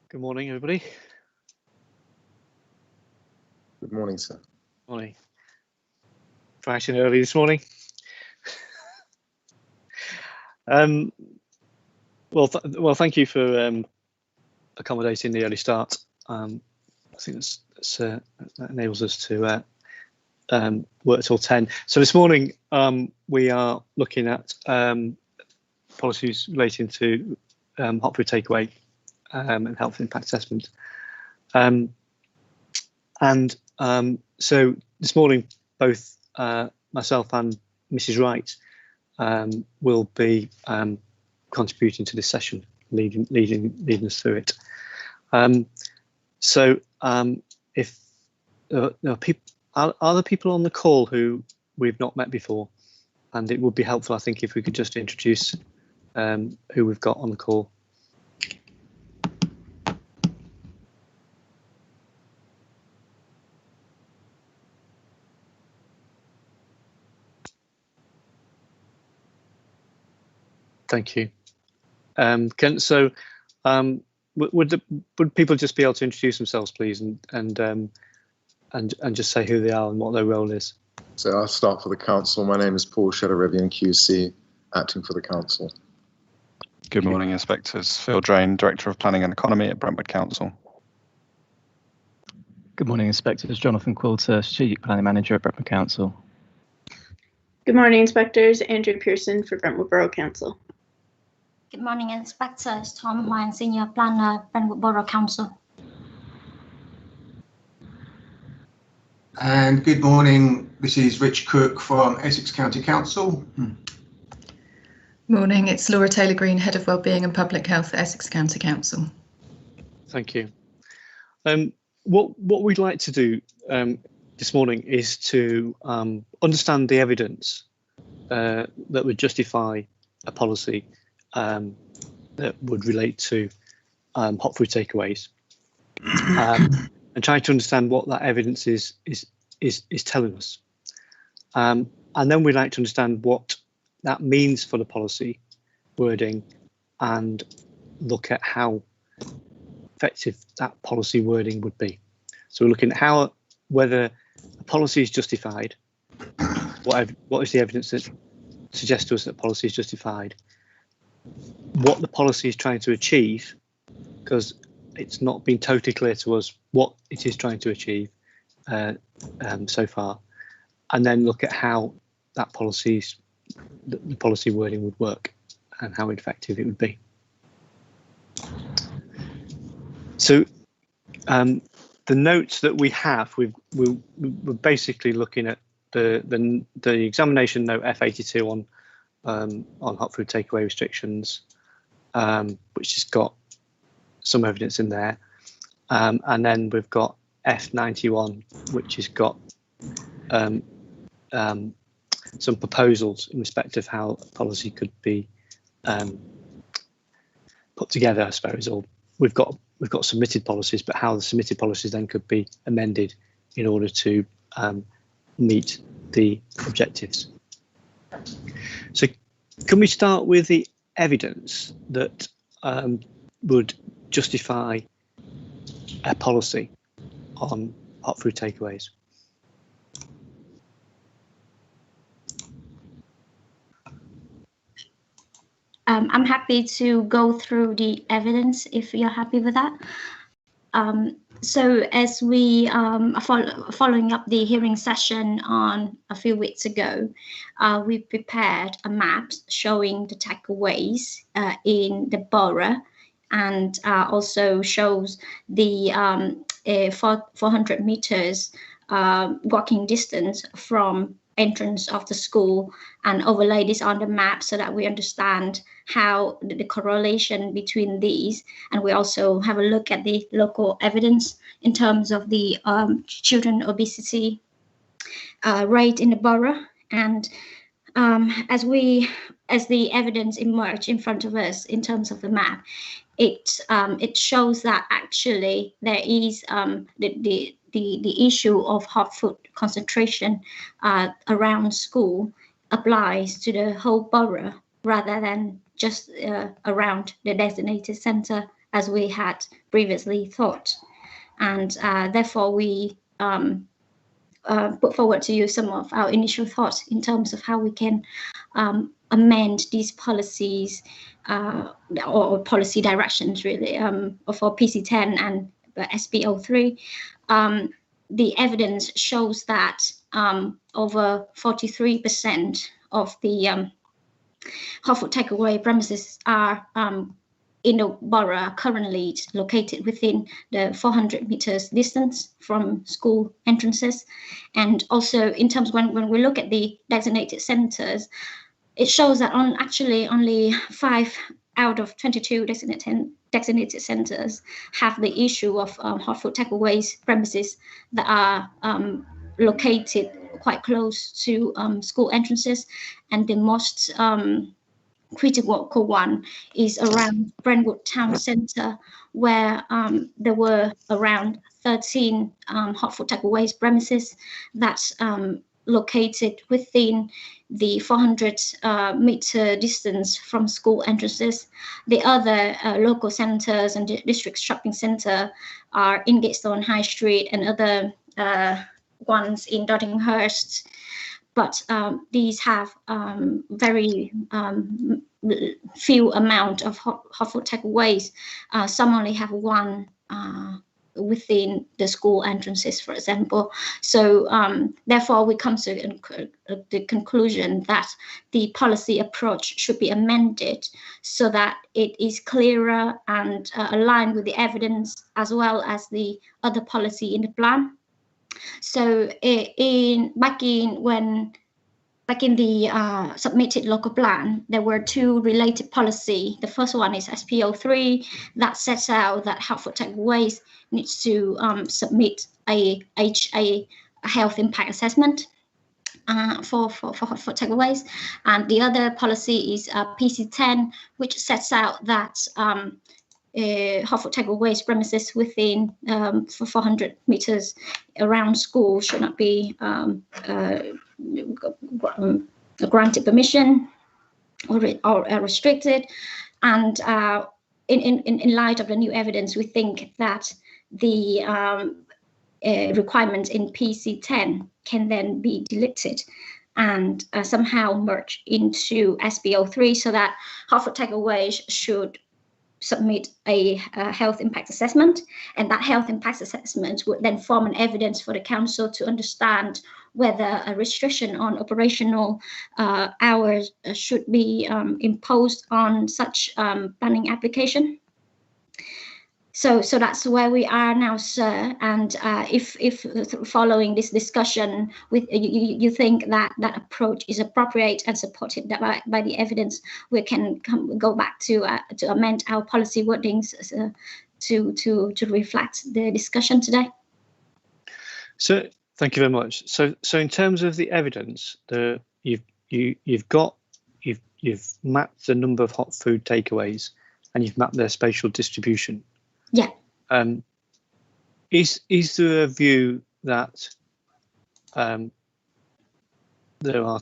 Good morning, everybody. Good morning, sir. Morning. Bright and early this morning. Well, thank you for accommodating the early start. I think that enables us to work till 10. So this morning we are looking at policies relating to hot food takeaway and health impact assessment. So this morning, both myself and Mrs. Wright will be contributing to this session, leading us through it. If there are there people on the call who we've not met before, and it would be helpful, I think, if we could just introduce who we've got on the call. Thank you. Would people just be able to introduce themselves, please, and just say who they are and what their role is? So I'll start for the council. My name is Paul Shedder-Rivian, QC, acting for the council. Good morning, inspectors. Phil Drain, Director of Planning and Economy at Brentwood Council. Good morning, inspectors. Jonathan Quilter, Strategic Planning Manager at Brentwood Council. Good morning, inspectors. Andrew Pearson for Brentwood Borough Council. Good morning, inspectors. Tom Huang, Senior Planner, Brentwood Borough Council. And good morning, this is Rich Cook from Essex County Council. Morning, it's Laura Taylor-Green, Head of Wellbeing and Public Health at Essex County Council. Thank you. What we'd like to do this morning is to understand the evidence that would justify a policy that would relate to hot food takeaways, and try to understand what that evidence is telling us. And then we'd like to understand what that means for the policy wording and look at how effective that policy wording would be. So we're looking at whether a policy is justified, what is the evidence that suggests to us that policy is justified, what the policy is trying to achieve, because it's not been totally clear to us what it is trying to achieve so far, and then look at how that the policy wording would work and how effective it would be. So the notes that we have, we're basically looking at the examination note F82 on hot food takeaway restrictions, which has got some evidence in there, and then we've got F91, which has got some proposals in respect of how policy could be put together, I suppose. Or we've got submitted policies, but how the submitted policies then could be amended in order to meet the objectives. So can we start with the evidence that would justify a policy on hot food takeaways? I'm happy to go through the evidence if you're happy with that. So as we are following up the hearing session on a few weeks ago, we prepared a map showing the takeaways in the borough, and also shows the 400 meters walking distance from entrance of the school, and overlay this on the map so that we understand how the correlation between these. And we also have a look at the local evidence in terms of the children obesity rate in the borough. And as the evidence emerged in front of us in terms of the map, it shows that actually there is the issue of hot food concentration around school applies to the whole borough rather than just around the designated centre as we had previously thought. And therefore, we put forward to you some of our initial thoughts in terms of how we can amend these policies or policy directions, really, for PC10 and SB03. The evidence shows that over 43% of the hot food takeaway premises are in the borough currently located within the 400 meters distance from school entrances. And also in terms when we look at the designated centers, it shows that actually only 5 out of 22 designated centers have the issue of hot food takeaways premises that are located quite close to school entrances. And the most critical one is around Brentwood Town Centre, where there were around 13 hot food takeaways premises that's located within the 400 meter distance from school entrances. The other local centres and district shopping centre are in Gatestone High Street and other ones in Dottinghurst. But these have very few amount of hot food takeaways. Some only have one within the school entrances, for example. So therefore, we come to the conclusion that the policy approach should be amended so that it is clearer and aligned with the evidence as well as the other policy in the plan. So back in the submitted local plan, there were two related policy. The first one is SP03 that sets out that hot food takeaways needs to submit a health impact assessment for hot food takeaways, and the other policy is PC10, which sets out that hot food takeaways premises within 400 meters around school should not be granted permission or restricted. And in light of the new evidence, we think that the requirements in PC10 can then be deleted and somehow merge into SB03 so that hot food takeaways should submit a health impact assessment, and that health impact assessment would then form an evidence for the council to understand whether a restriction on operational hours should be imposed on such planning application. So that's where we are now, sir. And if following this discussion, with you think that that approach is appropriate and supported by the evidence, we can go back to amend our policy wordings to reflect the discussion today. So thank you very much. So in terms of the evidence, you've mapped the number of hot food takeaways and you've mapped their spatial distribution. Yeah. Is there a view that there are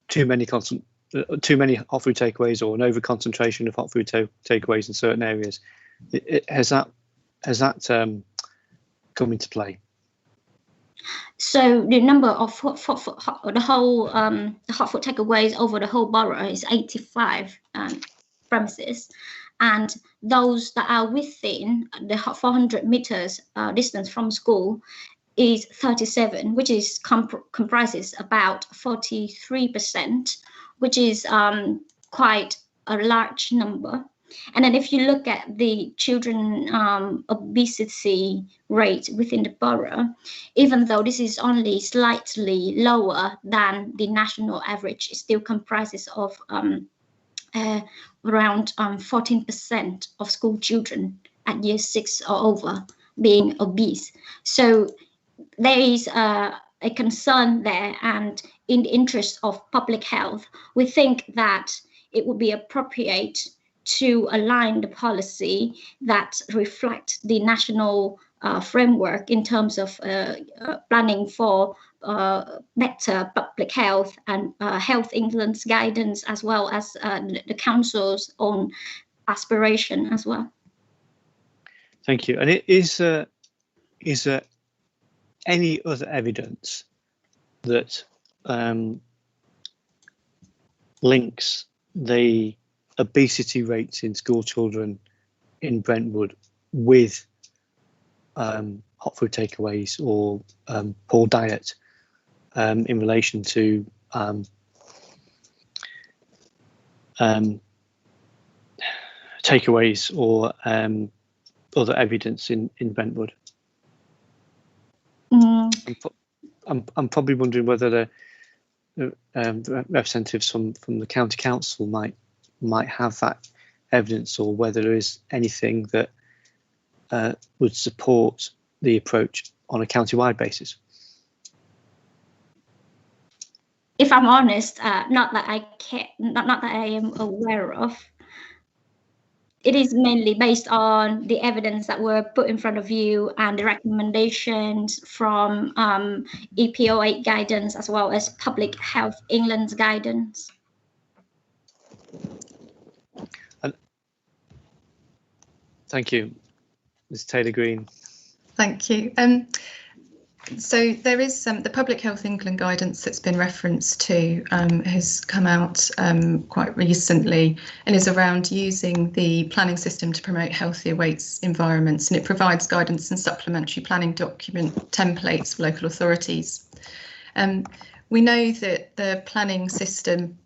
too many hot food takeaways or an over concentration of hot food takeaways in certain areas? Has that come into play? So the number of the hot food takeaways over the whole borough is 85 premises. And those that are within the 400 meters distance from school is 37, which is comprises about 43%, which is quite a large number. And then if you look at the children obesity rate within the borough, even though this is only slightly lower than the national average, it still comprises of around 14% of school children at year 6 or over being obese. So there is a concern there, and in the interest of public health, we think that it would be appropriate to align the policy that reflect the national framework in terms of planning for better public health and Health England's guidance, as well as the council's own aspiration as well. Thank you. And is there any other evidence that links the obesity rates in school children in Brentwood with hot food takeaways or poor diet in relation to takeaways or other evidence in Brentwood? I'm probably wondering whether the representatives from the county council might have that evidence, or whether there is anything that would support the approach on a county-wide basis. If I'm honest, not that I am aware of. It is mainly based on the evidence that were put in front of you and the recommendations from EPO8 guidance, as well as Public Health England's guidance. Thank you, Ms. Taylor-Green. Thank you. So there is the Public Health England guidance that's been referenced to has come out quite recently and is around using the planning system to promote healthier weights environments, and it provides guidance and supplementary planning document templates for local authorities. We know that the planning system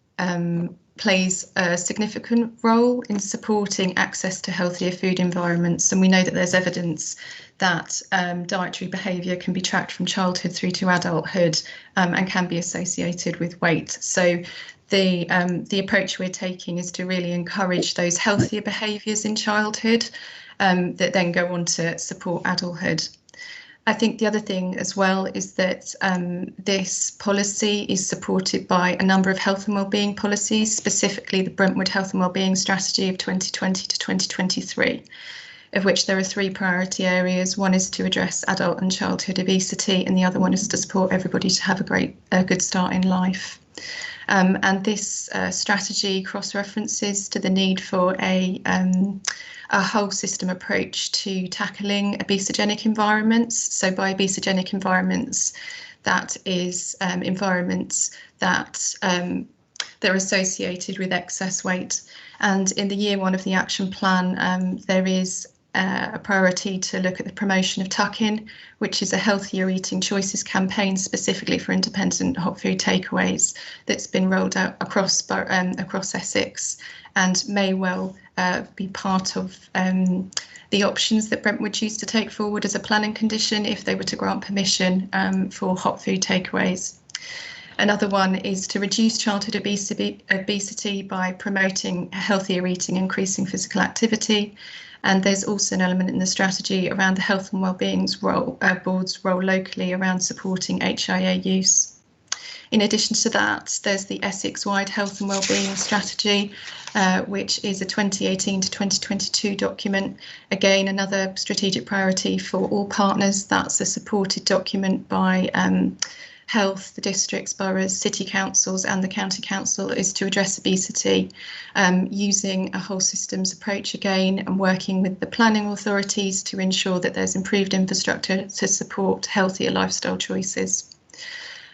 plays a significant role in supporting access to healthier food environments, and we know that there's evidence that dietary behaviour can be tracked from childhood through to adulthood and can be associated with weight. So the approach we're taking is to really encourage those healthier behaviours in childhood that then go on to support adulthood. I think the other thing as well is that this policy is supported by a number of health and wellbeing policies, specifically the Brentwood Health and Wellbeing Strategy of 2020 to 2023. Of which there are 3 priority areas. One is to address adult and childhood obesity, and the other one is to support everybody to have a good start in life. And this strategy cross-references to the need for a whole system approach to tackling obesogenic environments. So by obesogenic environments, that is environments that they're associated with excess weight. And in the year 1 of the action plan, there is a priority to look at the promotion of tuck-in, which is a healthier eating choices campaign specifically for independent hot food takeaways that's been rolled out across Essex and may well be part of the options that Brentwood choose to take forward as a planning condition if they were to grant permission for hot food takeaways. Another one is to reduce childhood obesity by promoting healthier eating, increasing physical activity. And there's also an element in the strategy around the Health and Wellbeing's board's role locally around supporting HIA use. In addition to that, there's the Essex-wide Health and Wellbeing Strategy, which is a 2018 to 2022 document. Again, another strategic priority for all partners. That's a supported document by Health, the districts, boroughs, city councils and the county council, is to address obesity using a whole systems approach again, and working with the planning authorities to ensure that there's improved infrastructure to support healthier lifestyle choices.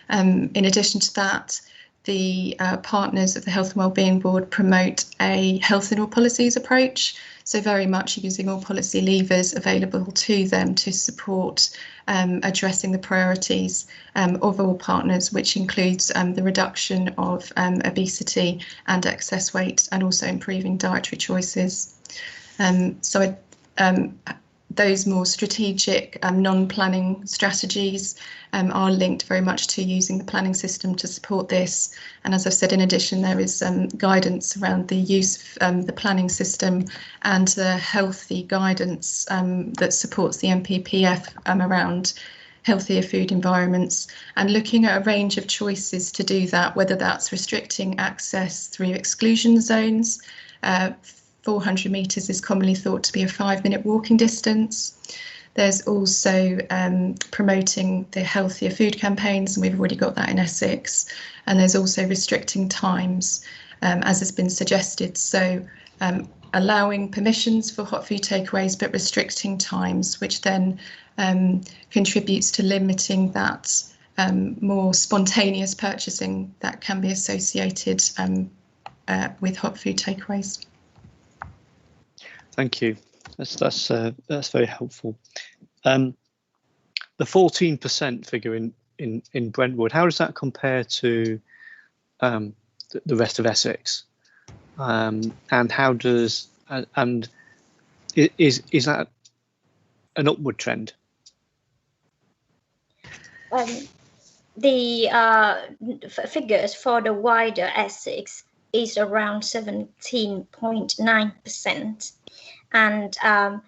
In addition to that, the partners of the Health and Wellbeing Board promote a health in all policies approach, so very much using all policy levers available to them to support addressing the priorities of all partners, which includes the reduction of obesity and excess weight, and also improving dietary choices. Those more strategic non-planning strategies are linked very much to using the planning system to support this. And as I've said, in addition, there is guidance around the use of the planning system and the healthy guidance that supports the MPPF around healthier food environments, and looking at a range of choices to do that, whether that's restricting access through exclusion zones. 400 metres is commonly thought to be a 5-minute walking distance. There's also promoting the healthier food campaigns, and we've already got that in Essex. And there's also restricting times, as has been suggested. So allowing permissions for hot food takeaways but restricting times, which then contributes to limiting that more spontaneous purchasing that can be associated with hot food takeaways. Thank you. That's very helpful. The 14% figure in Brentwood, how does that compare to the rest of Essex? And how does is that an upward trend? The figures for the wider Essex is around 17.9%, and I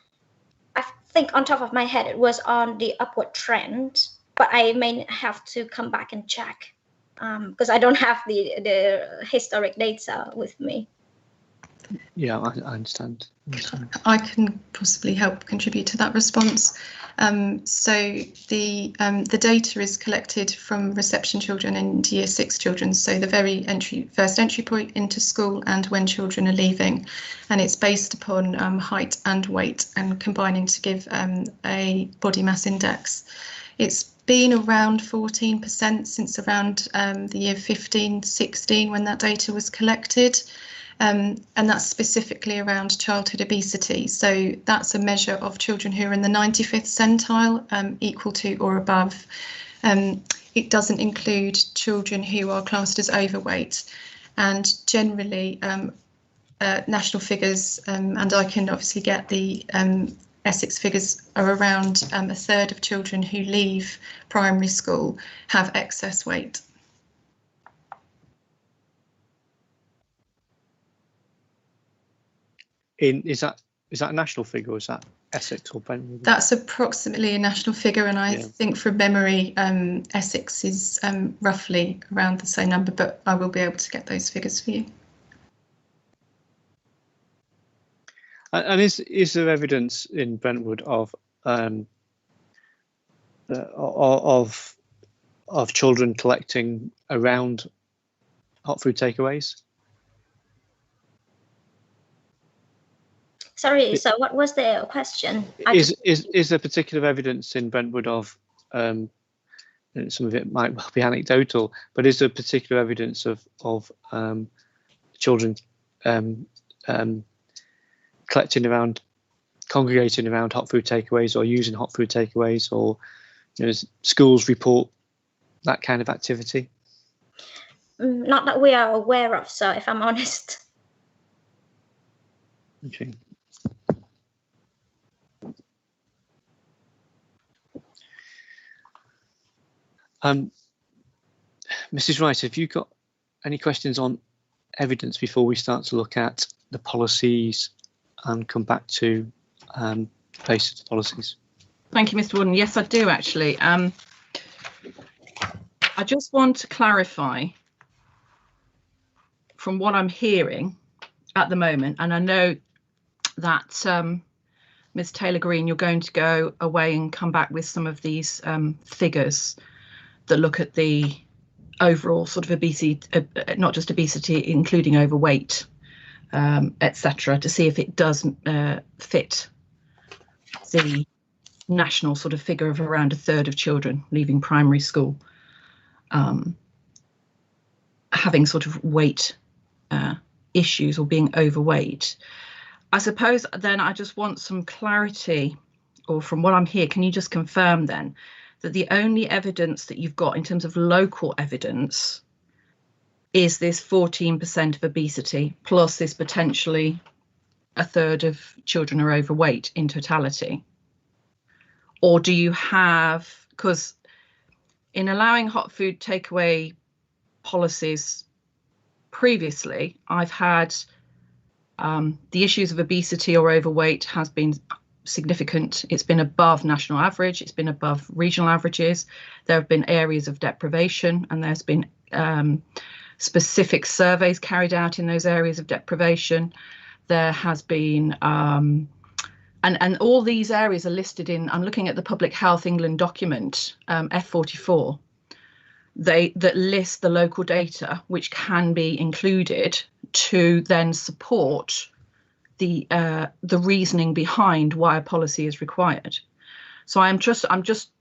think on top of my head it was on the upward trend, but I may have to come back and check because I don't have the historic data with me. Yeah, I understand. I can possibly help contribute to that response. So the data is collected from reception children and Year 6 children, so the very first entry point into school and when children are leaving, and it's based upon height and weight and combining to give a body mass index. It's been around 14% since around the year 15-16 when that data was collected. And that's specifically around childhood obesity. So that's a measure of children who are in the 95th centile, equal to or above. It doesn't include children who are classed as overweight. And generally, national figures, and I can obviously get the Essex figures, are around a third of children who leave primary school have excess weight. Is that a national figure, or is that Essex or Brentwood? That's approximately a national figure, and I think from memory, Essex is roughly around the same number, but I will be able to get those figures for you. And is there evidence in Brentwood of children collecting around hot food takeaways? Sorry, so what was the question? Is there particular evidence in Brentwood of, some of it might well be anecdotal, but is there particular evidence of children congregating around hot food takeaways or using hot food takeaways, or schools report that kind of activity? Not that we are aware of, so if I'm honest. Okay. Mrs. Wright, have you got any questions on evidence before we start to look at the policies and come back to the basis of the policies? Thank you, Mr. Warden. Yes, I do actually. I just want to clarify from what I'm hearing at the moment, and I know that Ms. Taylor-Green, you're going to go away and come back with some of these figures that look at the overall sort of obesity, not just obesity, including overweight, etc., to see if it does fit the national sort of figure of around a third of children leaving primary school having sort of weight issues or being overweight. I suppose then I just want some clarity, or from what I'm here, can you just confirm then that the only evidence that you've got in terms of local evidence is this 14% of obesity plus this potentially a third of children are overweight in totality? Or do you have, because in allowing hot food takeaway policies previously, I've had the issues of obesity or overweight has been significant. It's been above national average. It's been above regional averages. There have been areas of deprivation, and there's been specific surveys carried out in those areas of deprivation. There has been, and all these areas are listed in, I'm looking at the Public Health England document, F84, that list the local data, which can be included to then support the reasoning behind why a policy is required. So I'm just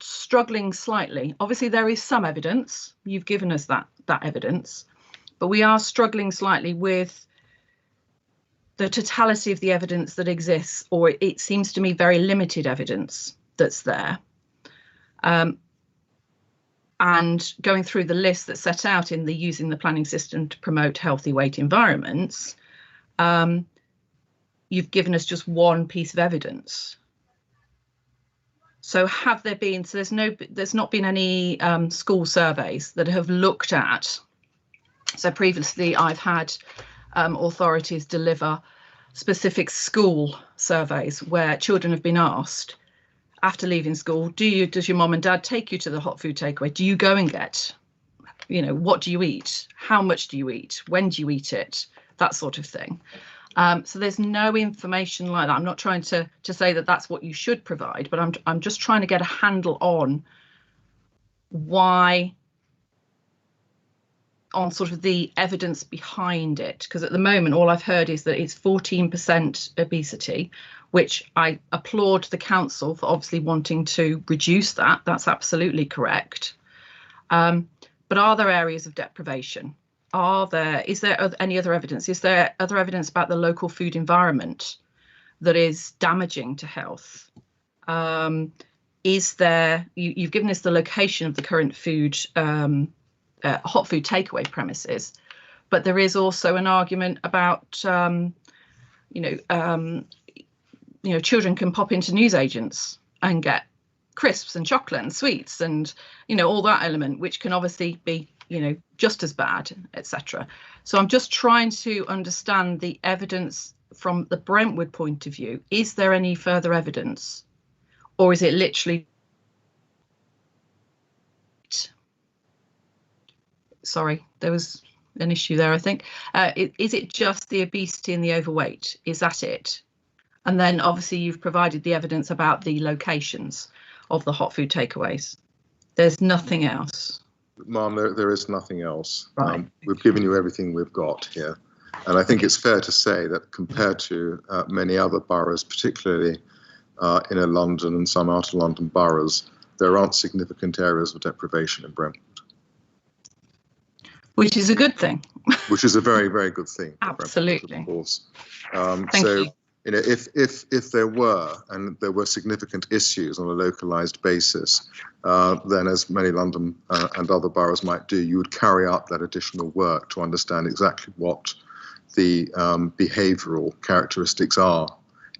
struggling slightly. Obviously, there is some evidence. You've given us that evidence, but we are struggling slightly with the totality of the evidence that exists, or it seems to me very limited evidence that's there. And going through the list that's set out in the using the planning system to promote healthy weight environments, you've given us just one piece of evidence. So have there been, so there's not been any school surveys that have looked at. So previously I've had authorities deliver specific school surveys where children have been asked after leaving school, does your mom and dad take you to the hot food takeaway? Do you go and get, what do you eat? How much do you eat? When do you eat it? That sort of thing. So there's no information like that. I'm not trying to say that that's what you should provide, but I'm just trying to get a handle on why, on sort of the evidence behind it, because at the moment all I've heard is that it's 14% obesity, which I applaud the council for obviously wanting to reduce that. That's absolutely correct. But are there areas of deprivation? Is there any other evidence? Is there other evidence about the local food environment that is damaging to health? Is there, you've given us the location of the current food, hot food takeaway premises, but there is also an argument about, children can pop into newsagents and get crisps and chocolate and sweets and, all that element, which can obviously be, just as bad, etc. So I'm just trying to understand the evidence from the Brentwood point of view. Is there any further evidence, or is it literally? Sorry, there was an issue there, I think. Is it just the obesity and the overweight? Is that it? And then obviously you've provided the evidence about the locations of the hot food takeaways. There's nothing else. Ma'am, there is nothing else. Right. We've given you everything we've got here. And I think it's fair to say that compared to many other boroughs, particularly inner London and some outer London boroughs, there aren't significant areas of deprivation in Brentwood. Which is a good thing. Which is a very, very good thing. Absolutely. Of course. Thank you. If there were significant issues on a localized basis, then as many London and other boroughs might do, you would carry out that additional work to understand exactly what the behavioural characteristics are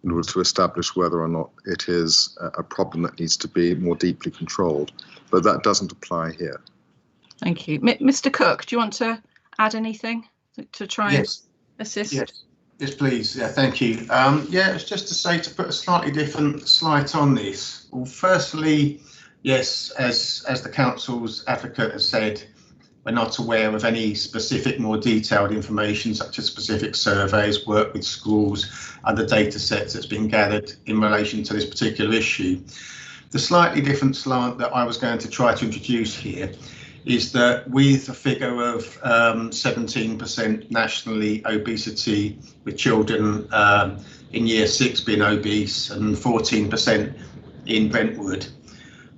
in order to establish whether or not it is a problem that needs to be more deeply controlled. But that doesn't apply here. Thank you. Mr. Cook, do you want to add anything to try and assist? Yes, please. Yeah, thank you. It's just to say, to put a slightly different slight on this. Well, firstly, yes, as the council's advocate has said, we're not aware of any specific, more detailed information, such as specific surveys, work with schools, and the data sets that's been gathered in relation to this particular issue. The slightly different slant that I was going to try to introduce here is that with a figure of 17% nationally obesity, with children in year 6 being obese and 14% in Brentwood,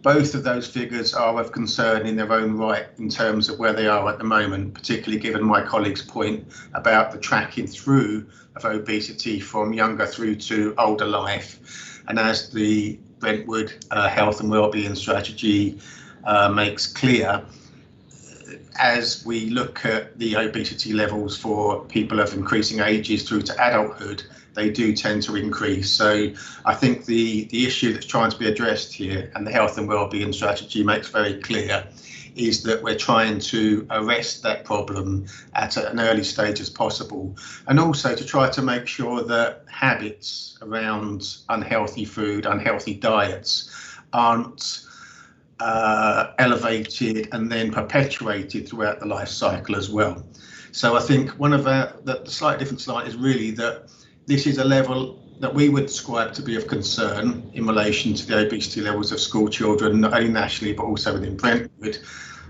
both of those figures are of concern in their own right in terms of where they are at the moment, particularly given my colleague's point about the tracking through of obesity from younger through to older life. And as the Brentwood Health and Wellbeing Strategy makes clear, as we look at the obesity levels for people of increasing ages through to adulthood, they do tend to increase. So I think the issue that's trying to be addressed here, and the health and wellbeing strategy makes very clear, is that we're trying to arrest that problem at an early stage as possible, and also to try to make sure that habits around unhealthy food, unhealthy diets aren't elevated and then perpetuated throughout the life cycle as well. So I think one of the slightly different slide is really that this is a level that we would describe to be of concern in relation to the obesity levels of school children, not only nationally but also within Brentwood.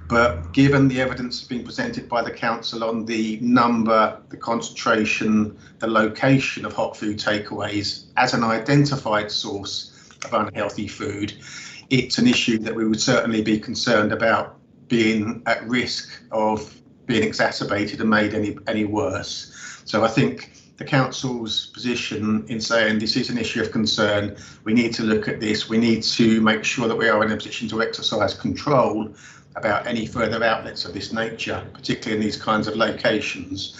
But given the evidence that's been presented by the council on the number, the concentration, the location of hot food takeaways as an identified source of unhealthy food, it's an issue that we would certainly be concerned about being at risk of being exacerbated and made any worse. So I think the council's position in saying this is an issue of concern, we need to look at this, we need to make sure that we are in a position to exercise control about any further outlets of this nature, particularly in these kinds of locations.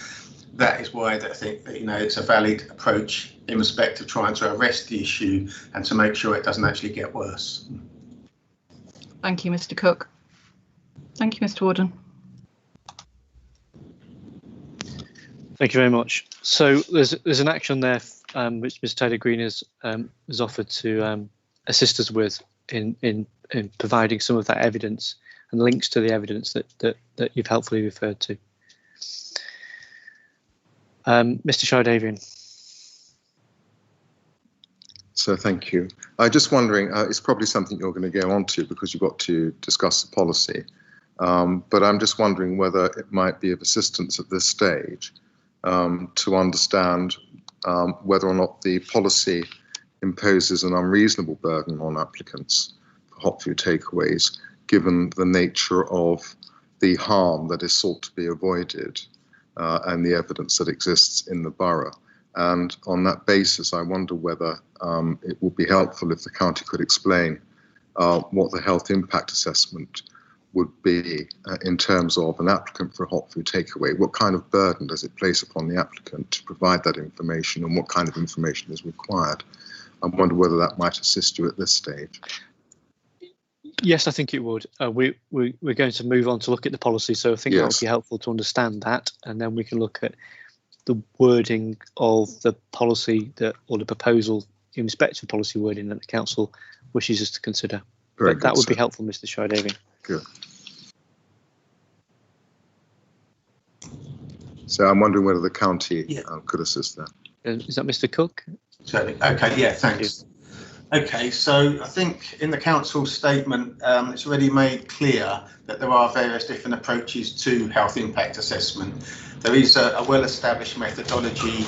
That is why I think that, it's a valid approach in respect of trying to arrest the issue and to make sure it doesn't actually get worse. Thank you, Mr. Cook. Thank you, Mr. Warden. Thank you very much. So there's an action there which Ms Taylor Green has offered to assist us with in providing some of that evidence and links to the evidence that you've helpfully referred to. Mr Shardavian. So thank you. I'm just wondering, it's probably something you're going to go on to because you've got to discuss the policy, but I'm just wondering whether it might be of assistance at this stage to understand whether or not the policy imposes an unreasonable burden on applicants for hot food takeaways, given the nature of the harm that is sought to be avoided and the evidence that exists in the borough. And on that basis, I wonder whether it would be helpful if the county could explain what the health impact assessment would be in terms of an applicant for a hot food takeaway. What kind of burden does it place upon the applicant to provide that information, and what kind of information is required? I wonder whether that might assist you at this stage. Yes, I think it would. We're going to move on to look at the policy, so I think that would be helpful to understand that, and then we can look at the wording of the policy or the proposal in respect to policy wording that the council wishes us to consider. Very good, that would be helpful, Mr Shardavian. Good. So I'm wondering whether the county could assist there. Is that Mr Cook? Certainly. Okay, yeah, thanks. Okay, so I think in the council statement, it's already made clear that there are various different approaches to health impact assessment. There is a well-established methodology.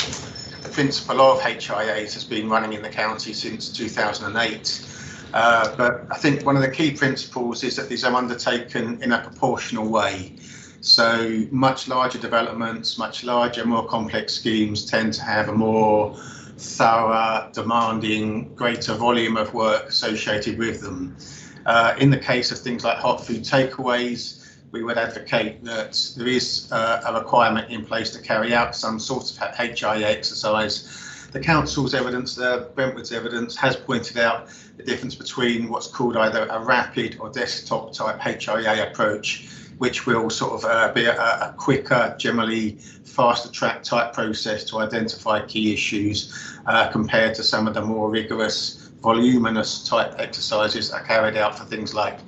The principle of HIAs has been running in the county since 2008. But I think one of the key principles is that these are undertaken in a proportional way. So much larger developments, much larger, more complex schemes tend to have a more thorough, demanding, greater volume of work associated with them. In the case of things like hot food takeaways, we would advocate that there is a requirement in place to carry out some sort of HIA exercise. The council's evidence, Brentwood's evidence, has pointed out the difference between what's called either a rapid or desktop type HIA approach, which will sort of be a quicker, generally faster track type process to identify key issues compared to some of the more rigorous, voluminous type exercises that are carried out for things like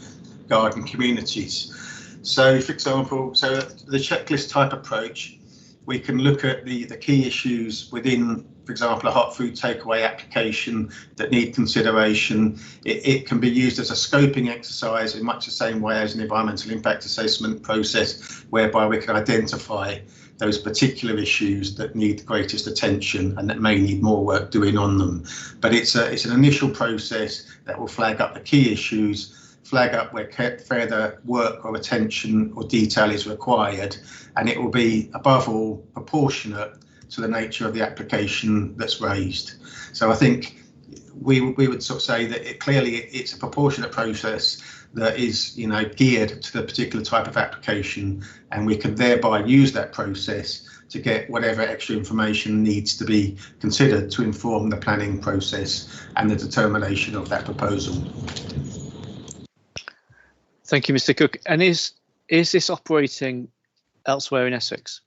garden communities. So, for example, the checklist type approach, we can look at the key issues within, for example, a hot food takeaway application that need consideration. It can be used as a scoping exercise in much the same way as an environmental impact assessment process, whereby we can identify those particular issues that need the greatest attention and that may need more work doing on them. But it's an initial process that will flag up the key issues, flag up where further work or attention or detail is required, and it will be, above all, proportionate to the nature of the application that's raised. So I think we would sort of say that it's a proportionate process that is, geared to the particular type of application, and we can thereby use that process to get whatever extra information needs to be considered to inform the planning process and the determination of that proposal. Thank you, Mr Cook. And is this operating elsewhere in Essex?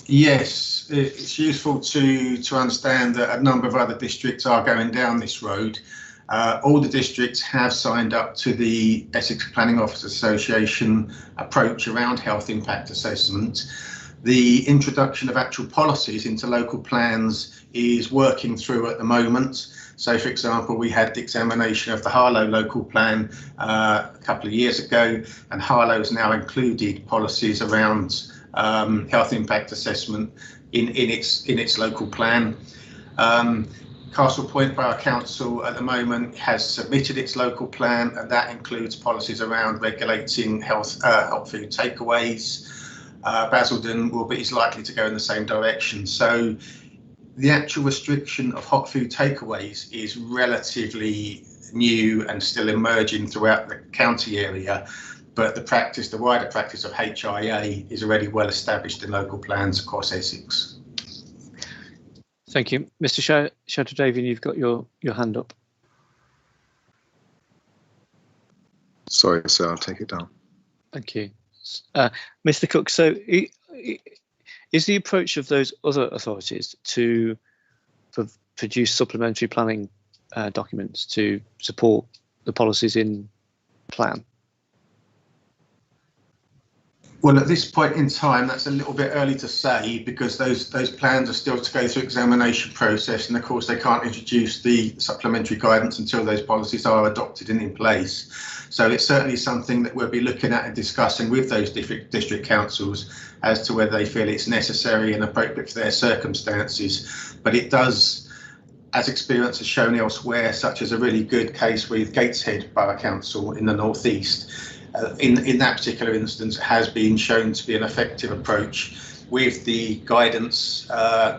Yes, it's useful to understand that a number of other districts are going down this road. All the districts have signed up to the Essex Planning Officers Association approach around health impact assessment. The introduction of actual policies into local plans is working through at the moment. So, for example, we had the examination of the Harlow local plan a couple of years ago, and Harlow has now included policies around health impact assessment in its local plan. Castle Point Borough Council at the moment has submitted its local plan, and that includes policies around regulating hot food takeaways. Basildon is likely to go in the same direction. So the actual restriction of hot food takeaways is relatively new and still emerging throughout the county area, but the wider practice of HIA is already well established in local plans across Essex. Thank you. Mr. Shatterdavian, you've got your hand up. Sorry, sir, I'll take it down. Thank you. Mr. Cook, so is the approach of those other authorities to produce supplementary planning documents to support the policies in plan? Well, at this point in time, that's a little bit early to say, because those plans are still to go through examination process, and of course they can't introduce the supplementary guidance until those policies are adopted and in place. So it's certainly something that we'll be looking at and discussing with those district councils as to whether they feel it's necessary and appropriate for their circumstances. But it does, as experience has shown elsewhere, such as a really good case with Gateshead Borough Council in the North East, in that particular instance, it has been shown to be an effective approach, with the guidance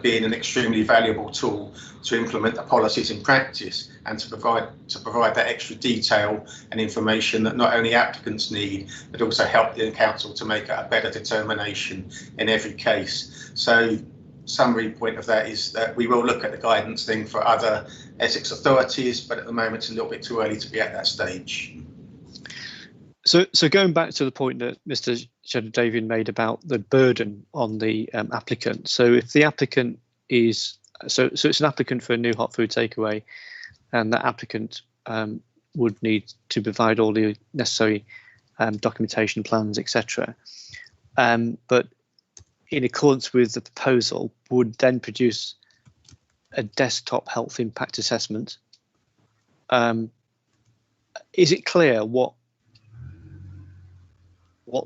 being an extremely valuable tool to implement the policies in practice and to provide that extra detail and information that not only applicants need, but also help the council to make a better determination in every case. So, summary point of that is that we will look at the guidance thing for other Essex authorities, but at the moment it's a little bit too early to be at that stage. So going back to the point that Mr. Shatterdavian made about the burden on the applicant. So if the applicant is, so it's an applicant for a new hot food takeaway, and that applicant would need to provide all the necessary documentation, plans, etc. But in accordance with the proposal, would then produce a desktop health impact assessment. Is it clear what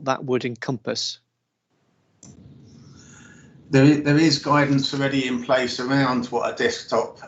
that would encompass? There is guidance already in place around what a desktop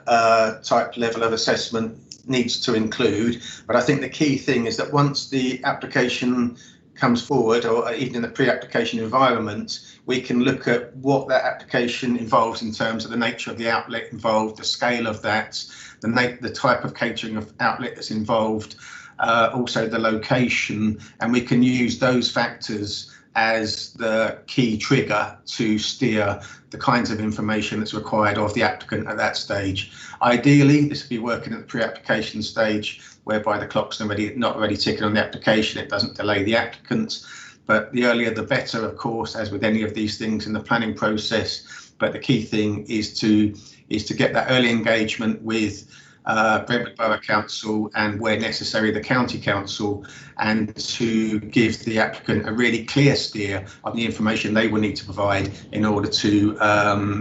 type level of assessment needs to include, but I think the key thing is that once the application comes forward, or even in the pre-application environment, we can look at what that application involves in terms of the nature of the outlet involved, the scale of that, the type of catering of outlet that's involved, also the location, and we can use those factors as the key trigger to steer the kinds of information that's required of the applicant at that stage. Ideally, this would be working at the pre-application stage, whereby the clock's not already ticking on the application. It doesn't delay the applicant, but the earlier the better, of course, as with any of these things in the planning process. But the key thing is to get that early engagement with Brentwood Borough Council, and where necessary the County Council, and to give the applicant a really clear steer on the information they will need to provide in order to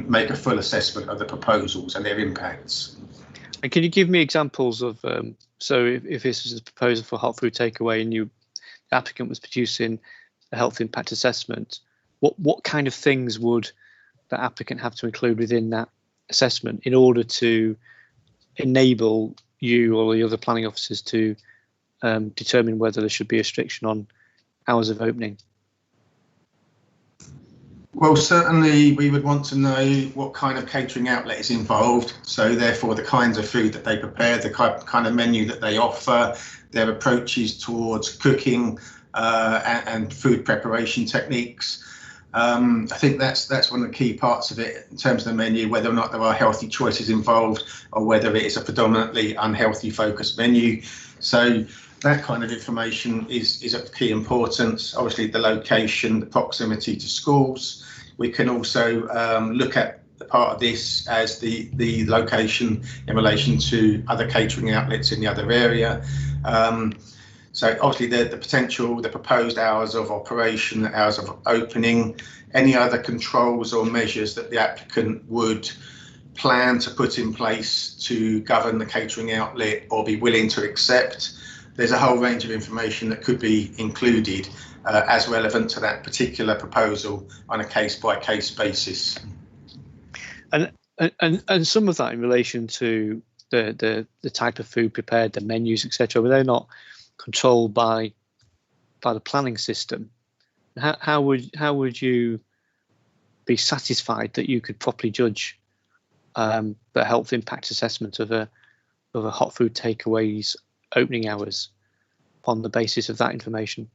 make a full assessment of the proposals and their impacts. And can you give me examples of, so if this is a proposal for hot food takeaway and the applicant was producing a health impact assessment, what kind of things would the applicant have to include within that assessment in order to enable you or the other planning officers to determine whether there should be a restriction on hours of opening? Well, certainly we would want to know what kind of catering outlet is involved, so therefore the kinds of food that they prepare, the kind of menu that they offer, their approaches towards cooking and food preparation techniques. I think that's one of the key parts of it in terms of the menu, whether or not there are healthy choices involved or whether it is a predominantly unhealthy focused menu. So that kind of information is of key importance. Obviously the location, the proximity to schools. We can also look at the part of this as the location in relation to other catering outlets in the other area. So obviously the potential, the proposed hours of operation, hours of opening, any other controls or measures that the applicant would plan to put in place to govern the catering outlet or be willing to accept. There's a whole range of information that could be included as relevant to that particular proposal on a case-by-case basis. And some of that in relation to the type of food prepared, the menus, etc. Were they not controlled by the planning system? How would you be satisfied that you could properly judge the health impact assessment of a hot food takeaway's opening hours on the basis of that information?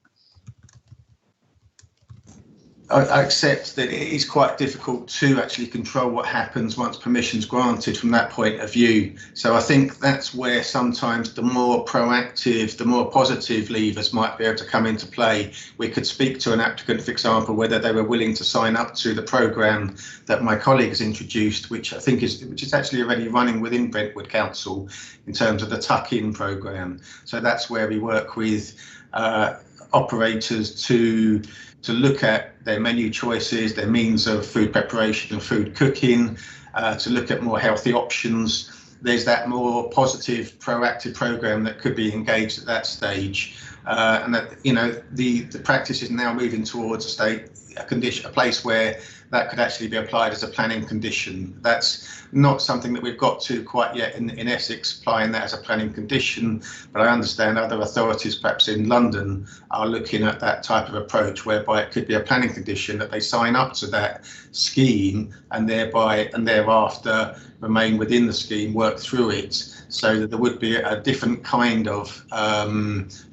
I accept that it is quite difficult to actually control what happens once permission's granted from that point of view. So I think that's where sometimes the more proactive, the more positive levers might be able to come into play. We could speak to an applicant, for example, whether they were willing to sign up to the programme that my colleague has introduced, which I think is actually already running within Brentwood Council in terms of the tuck-in programme. So that's where we work with operators to look at their menu choices, their means of food preparation and food cooking, to look at more healthy options. There's that more positive, proactive programme that could be engaged at that stage, and that, you know, the practice is now moving towards a place where that could actually be applied as a planning condition. That's not something that we've got to quite yet in Essex, applying that as a planning condition, but I understand other authorities, perhaps in London, are looking at that type of approach, whereby it could be a planning condition that they sign up to that scheme and thereafter remain within the scheme, work through it, so that there would be a different kind of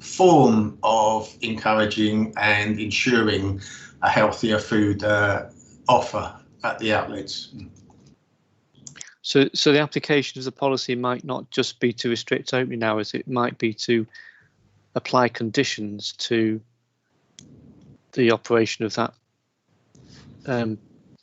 form of encouraging and ensuring a healthier food offer at the outlets. So the application of the policy might not just be to restrict opening hours, it might be to apply conditions to the operation of that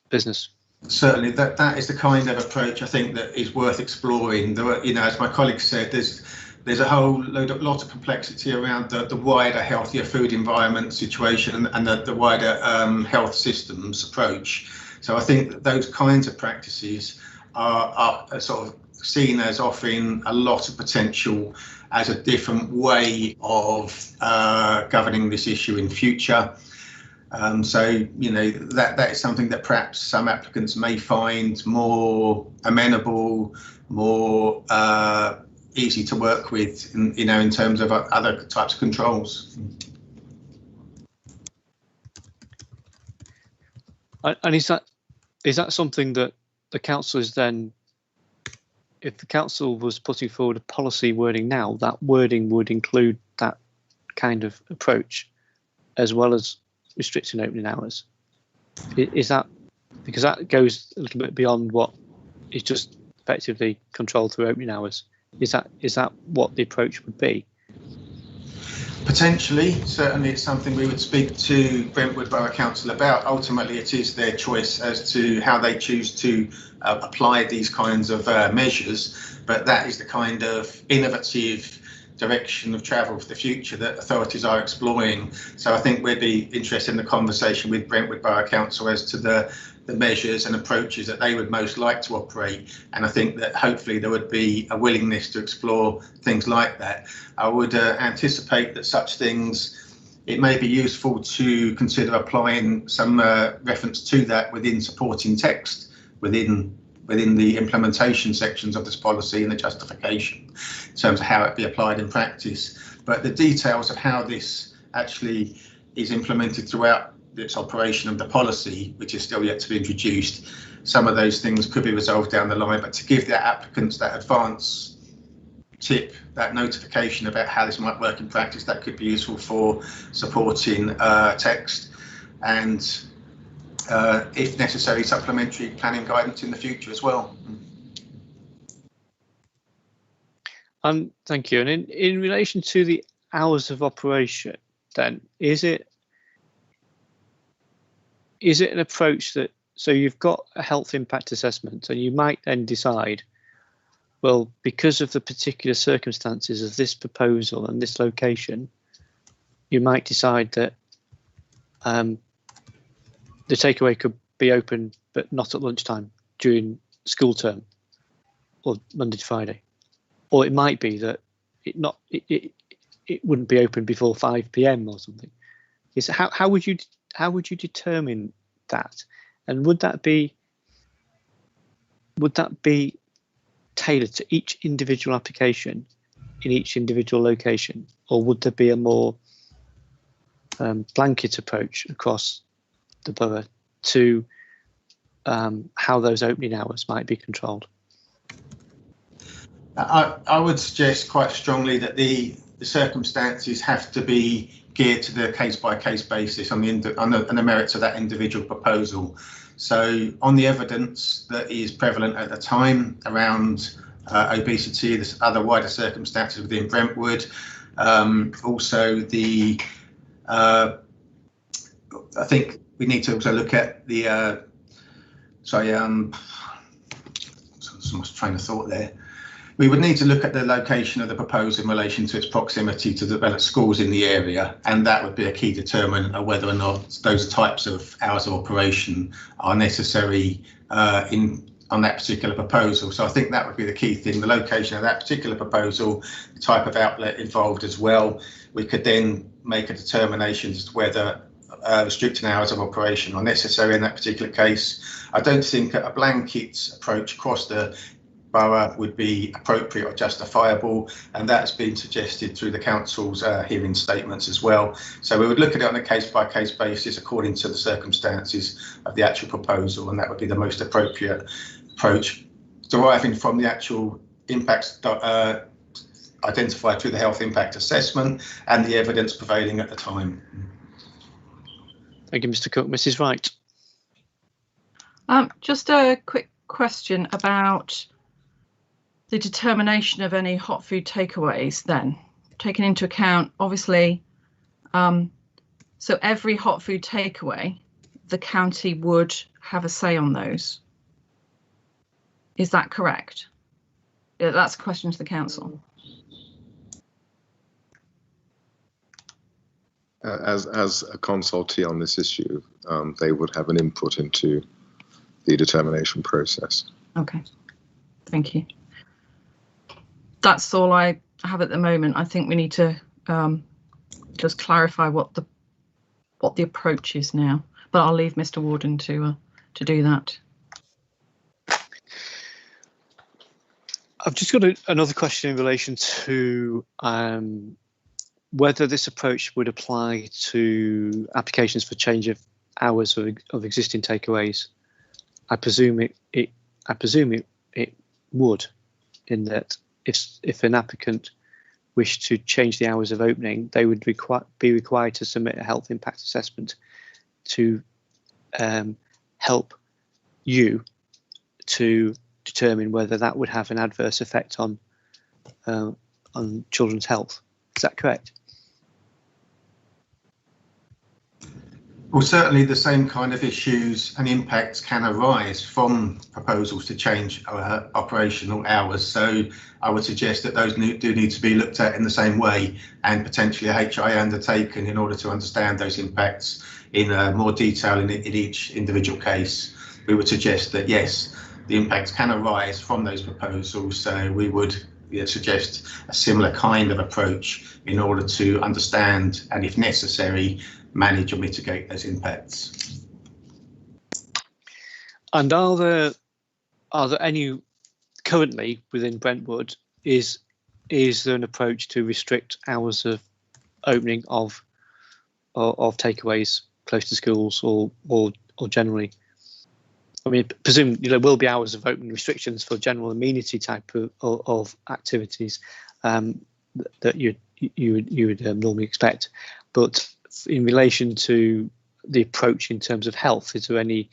business. Certainly, that is the kind of approach I think that is worth exploring. You know, as my colleague said, there's a whole lot of complexity around the wider healthier food environment situation and the wider health systems approach. So I think that those kinds of practices are sort of seen as offering a lot of potential as a different way of governing this issue in future. So, you know, that is something that perhaps some applicants may find more amenable, more easy to work with, you know, in terms of other types of controls. And is that something that the council is then, if the council was putting forward a policy wording now, that wording would include that kind of approach as well as restricting opening hours? Is that, because that goes a little bit beyond what is just effectively controlled through opening hours? Is that what the approach would be? Potentially, certainly it's something we would speak to Brentwood Borough Council about. Ultimately, it is their choice as to how they choose to apply these kinds of measures, but that is the kind of innovative direction of travel for the future that authorities are exploring. So I think we'd be interested in the conversation with Brentwood Borough Council as to the measures and approaches that they would most like to operate, and I think that hopefully there would be a willingness to explore things like that. I would anticipate that such things, it may be useful to consider applying some reference to that within supporting text within the implementation sections of this policy and the justification in terms of how it be applied in practice. But the details of how this actually is implemented throughout its operation of the policy, which is still yet to be introduced, some of those things could be resolved down the line, but to give the applicants that advance tip, that notification about how this might work in practice, that could be useful for supporting text and if necessary, supplementary planning guidance in the future as well. Thank you. And in relation to the hours of operation, then is it an approach that, so you've got a health impact assessment and you might then decide, well, because of the particular circumstances of this proposal and this location, you might decide that the takeaway could be open but not at lunchtime during school term or Monday to Friday, or it might be that it wouldn't be open before 5 p.m. or something. Is how would you determine that, and would that be tailored to each individual application in each individual location, or would there be a more blanket approach across the borough to how those opening hours might be controlled? I would suggest quite strongly that the circumstances have to be geared to the case-by-case basis on the merits of that individual proposal. So on the evidence that is prevalent at the time around obesity, there's other wider circumstances within Brentwood. Also I think we need to also look at the lost train of thought there. We would need to look at the location of the proposal in relation to its proximity to developed schools in the area, and that would be a key determinant of whether or not those types of hours of operation are necessary on that particular proposal. So I think that would be the key thing, the location of that particular proposal, the type of outlet involved as well. We could then make a determination as to whether restricting hours of operation are necessary in that particular case. I don't think a blanket approach across the borough would be appropriate or justifiable, and that's been suggested through the council's hearing statements as well. So we would look at it on a case-by-case basis according to the circumstances of the actual proposal, and that would be the most appropriate approach, deriving from the actual impacts identified through the health impact assessment and the evidence prevailing at the time. Thank you, Mr. Cook. Mrs. Wright. Just a quick question about the determination of any hot food takeaways then, taking into account, obviously, so every hot food takeaway, the county would have a say on those. Is that correct? Yeah, that's a question to the council. As a consultee on this issue, they would have an input into the determination process. Okay, thank you. That's all I have at the moment. I think we need to just clarify what the approach is now, but I'll leave Mr. Warden to do that. I've just got another question in relation to whether this approach would apply to applications for change of hours of existing takeaways. I presume it would, in that if an applicant wished to change the hours of opening, they would be required to submit a health impact assessment to help you to determine whether that would have an adverse effect on children's health. Is that correct? Well, certainly the same kind of issues and impacts can arise from proposals to change operational hours. So I would suggest that those do need to be looked at in the same way, and potentially a HI undertaken in order to understand those impacts in more detail in each individual case. We would suggest that, yes, the impacts can arise from those proposals. So we would suggest a similar kind of approach in order to understand and, if necessary, manage or mitigate those impacts. And are there any currently within Brentwood? Is there an approach to restrict hours of opening of takeaways close to schools or generally? I mean, presumably there will be hours of opening restrictions for general amenity type of activities that you would normally expect, but in relation to the approach in terms of health, is there any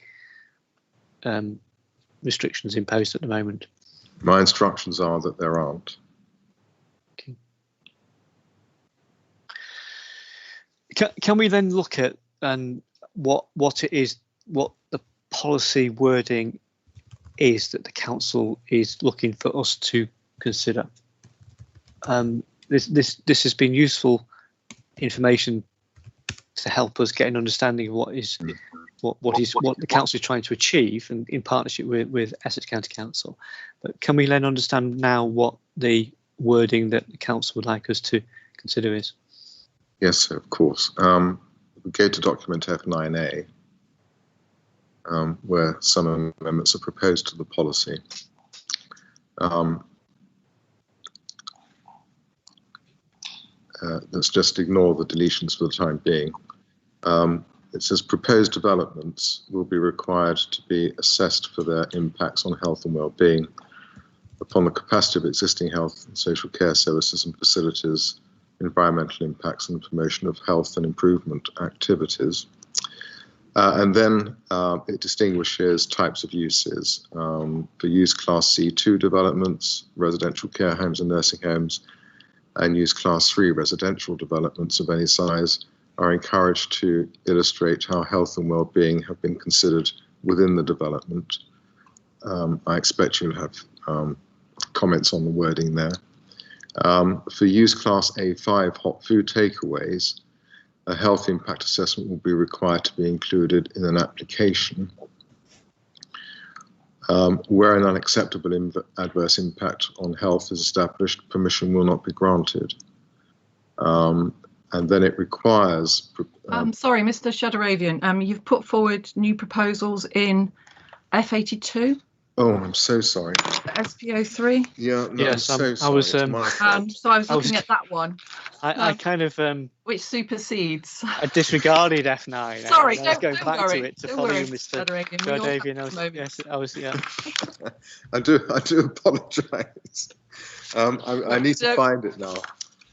restrictions imposed at the moment? My instructions are that there aren't. Okay. Can we then look at what it is, what the policy wording is that the council is looking for us to consider? This has been useful information to help us get an understanding of what is what the council is trying to achieve, and in partnership with Essex County Council. But can we then understand now what the wording that the council would like us to consider is? Yes, of course. We go to document F9A, where some amendments are proposed to the policy. Let's just ignore the deletions for the time being. It says proposed developments will be required to be assessed for their impacts on health and well-being upon the capacity of existing health and social care services and facilities, environmental impacts and the promotion of health and improvement activities. And then it distinguishes types of uses. For use class C2 developments, residential care homes and nursing homes, and use class 3 residential developments of any size are encouraged to illustrate how health and well-being have been considered within the development. I expect you'll have comments on the wording there. For use class A5 hot food takeaways, a health impact assessment will be required to be included in an application. Where an unacceptable adverse impact on health is established, permission will not be granted. And then it requires... sorry, Mr. Shadaravian, you've put forward new proposals in F82? Oh, I'm so sorry. SPO3? Yeah, no, yes, I'm so sorry. So I was looking at that one. I kind of... which supersedes. I disregarded F9. Sorry, I was going back worry, to it to follow you, Mr. Shadaravian. I do apologise. I need to find it now.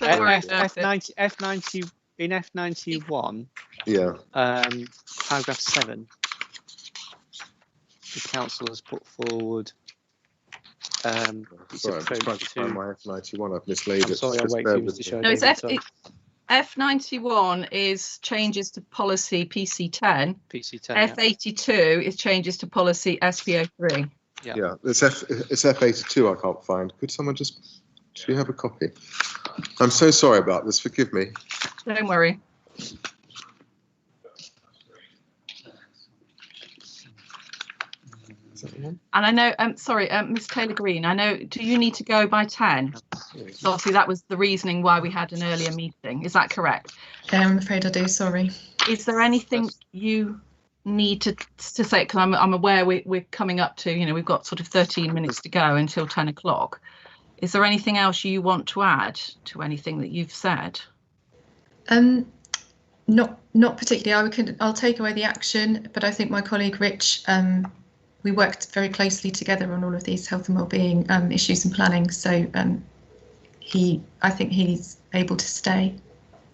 F90 in F91. Yeah. Paragraph 7. The council has put forward. Sorry, I'm trying to find my F91. I've mislaid it. Sorry, I'll wait for you, Mr. Shadaravian. No, it's F91 is changes to policy PC10. PC10. F82 is changes to policy SPO3. Yeah, it's F82 I can't find. Could someone just... Do you have a copy? I'm so sorry about this. Forgive me. Don't worry. And I know, sorry, Ms. Taylor-Green, I know, do you need to go by 10? So obviously that was the reasoning why we had an earlier meeting. Is that correct? I'm afraid I do, sorry. Is there anything you need to say? Because I'm aware we're coming up to, you know, we've got sort of 13 minutes to go until 10 o'clock. Is there anything else you want to add to anything that you've said? Not particularly. I'll take away the action, but I think my colleague Rich, we worked very closely together on all of these health and wellbeing issues and planning. So I think he's able to stay,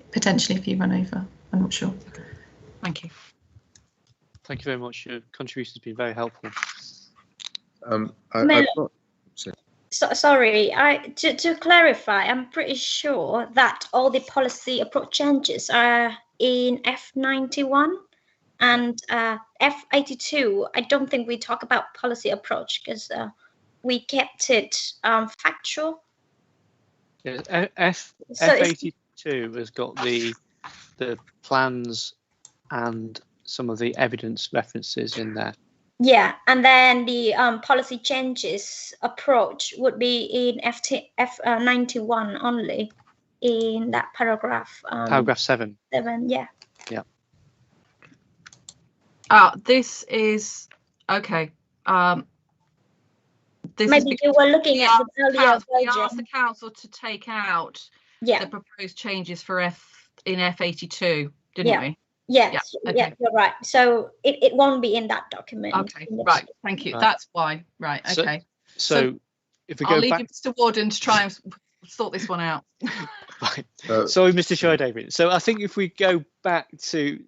potentially if you run over. I'm not sure. Thank you. Thank you very much. Your contribution has been very helpful. Sorry, to clarify, I'm pretty sure that all the policy approach changes are in F91 and F82. I don't think we talk about policy approach because we kept it factual. Yeah, F82 has got the plans and some of the evidence references in there. Yeah, and then the policy changes approach would be in F91 only in that paragraph. Paragraph 7. 7, yeah. Yeah. This is okay. Maybe you were looking at the earlier version. We asked the council to take out the proposed changes for F82, didn't we? Yes, okay. You're right. So it won't be in that document. Okay, right. Thank you. Right. That's why. Right. Okay. So if we go I'll leave back, you, Mr. Warden, to try and sort this one out. Right. Sorry, Mr. Shadaravian. So I think if we go back to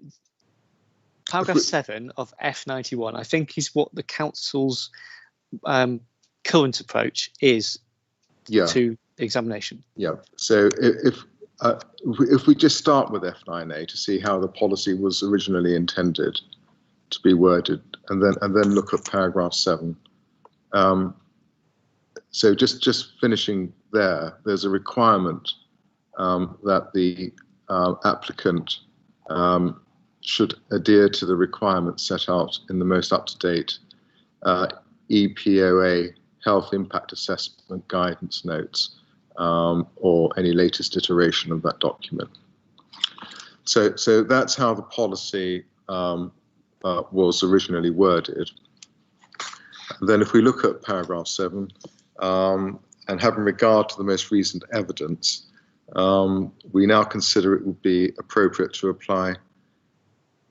paragraph 7 of F91, I think is what the council's current approach is to the examination. Yeah. So if we just start with F9A to see how the policy was originally intended to be worded, and then look at paragraph 7. So just finishing there, there's a requirement that the applicant should adhere to the requirements set out in the most up-to-date EPOA Health Impact Assessment Guidance Notes, or any latest iteration of that document. So that's how the policy was originally worded. And then if we look at paragraph 7, and having regard to the most recent evidence, we now consider it would be appropriate to apply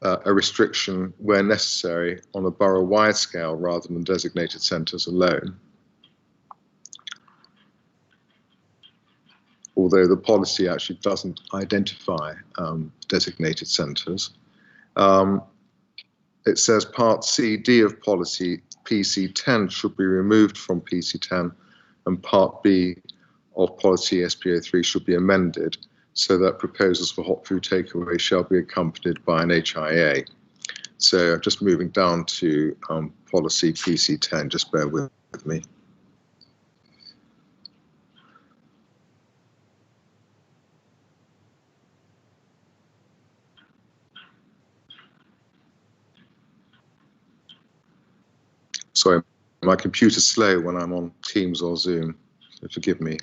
a restriction where necessary on a borough-wide scale rather than designated centres alone. Although the policy actually doesn't identify designated centres. It says Part C-D of policy PC10 should be removed from PC10, and Part B of policy SPO3 should be amended so that proposals for hot food takeaway shall be accompanied by an HIA. So just moving down to policy PC10, just bear with me. Sorry, my computer's slow when I'm on Teams or Zoom, so forgive me.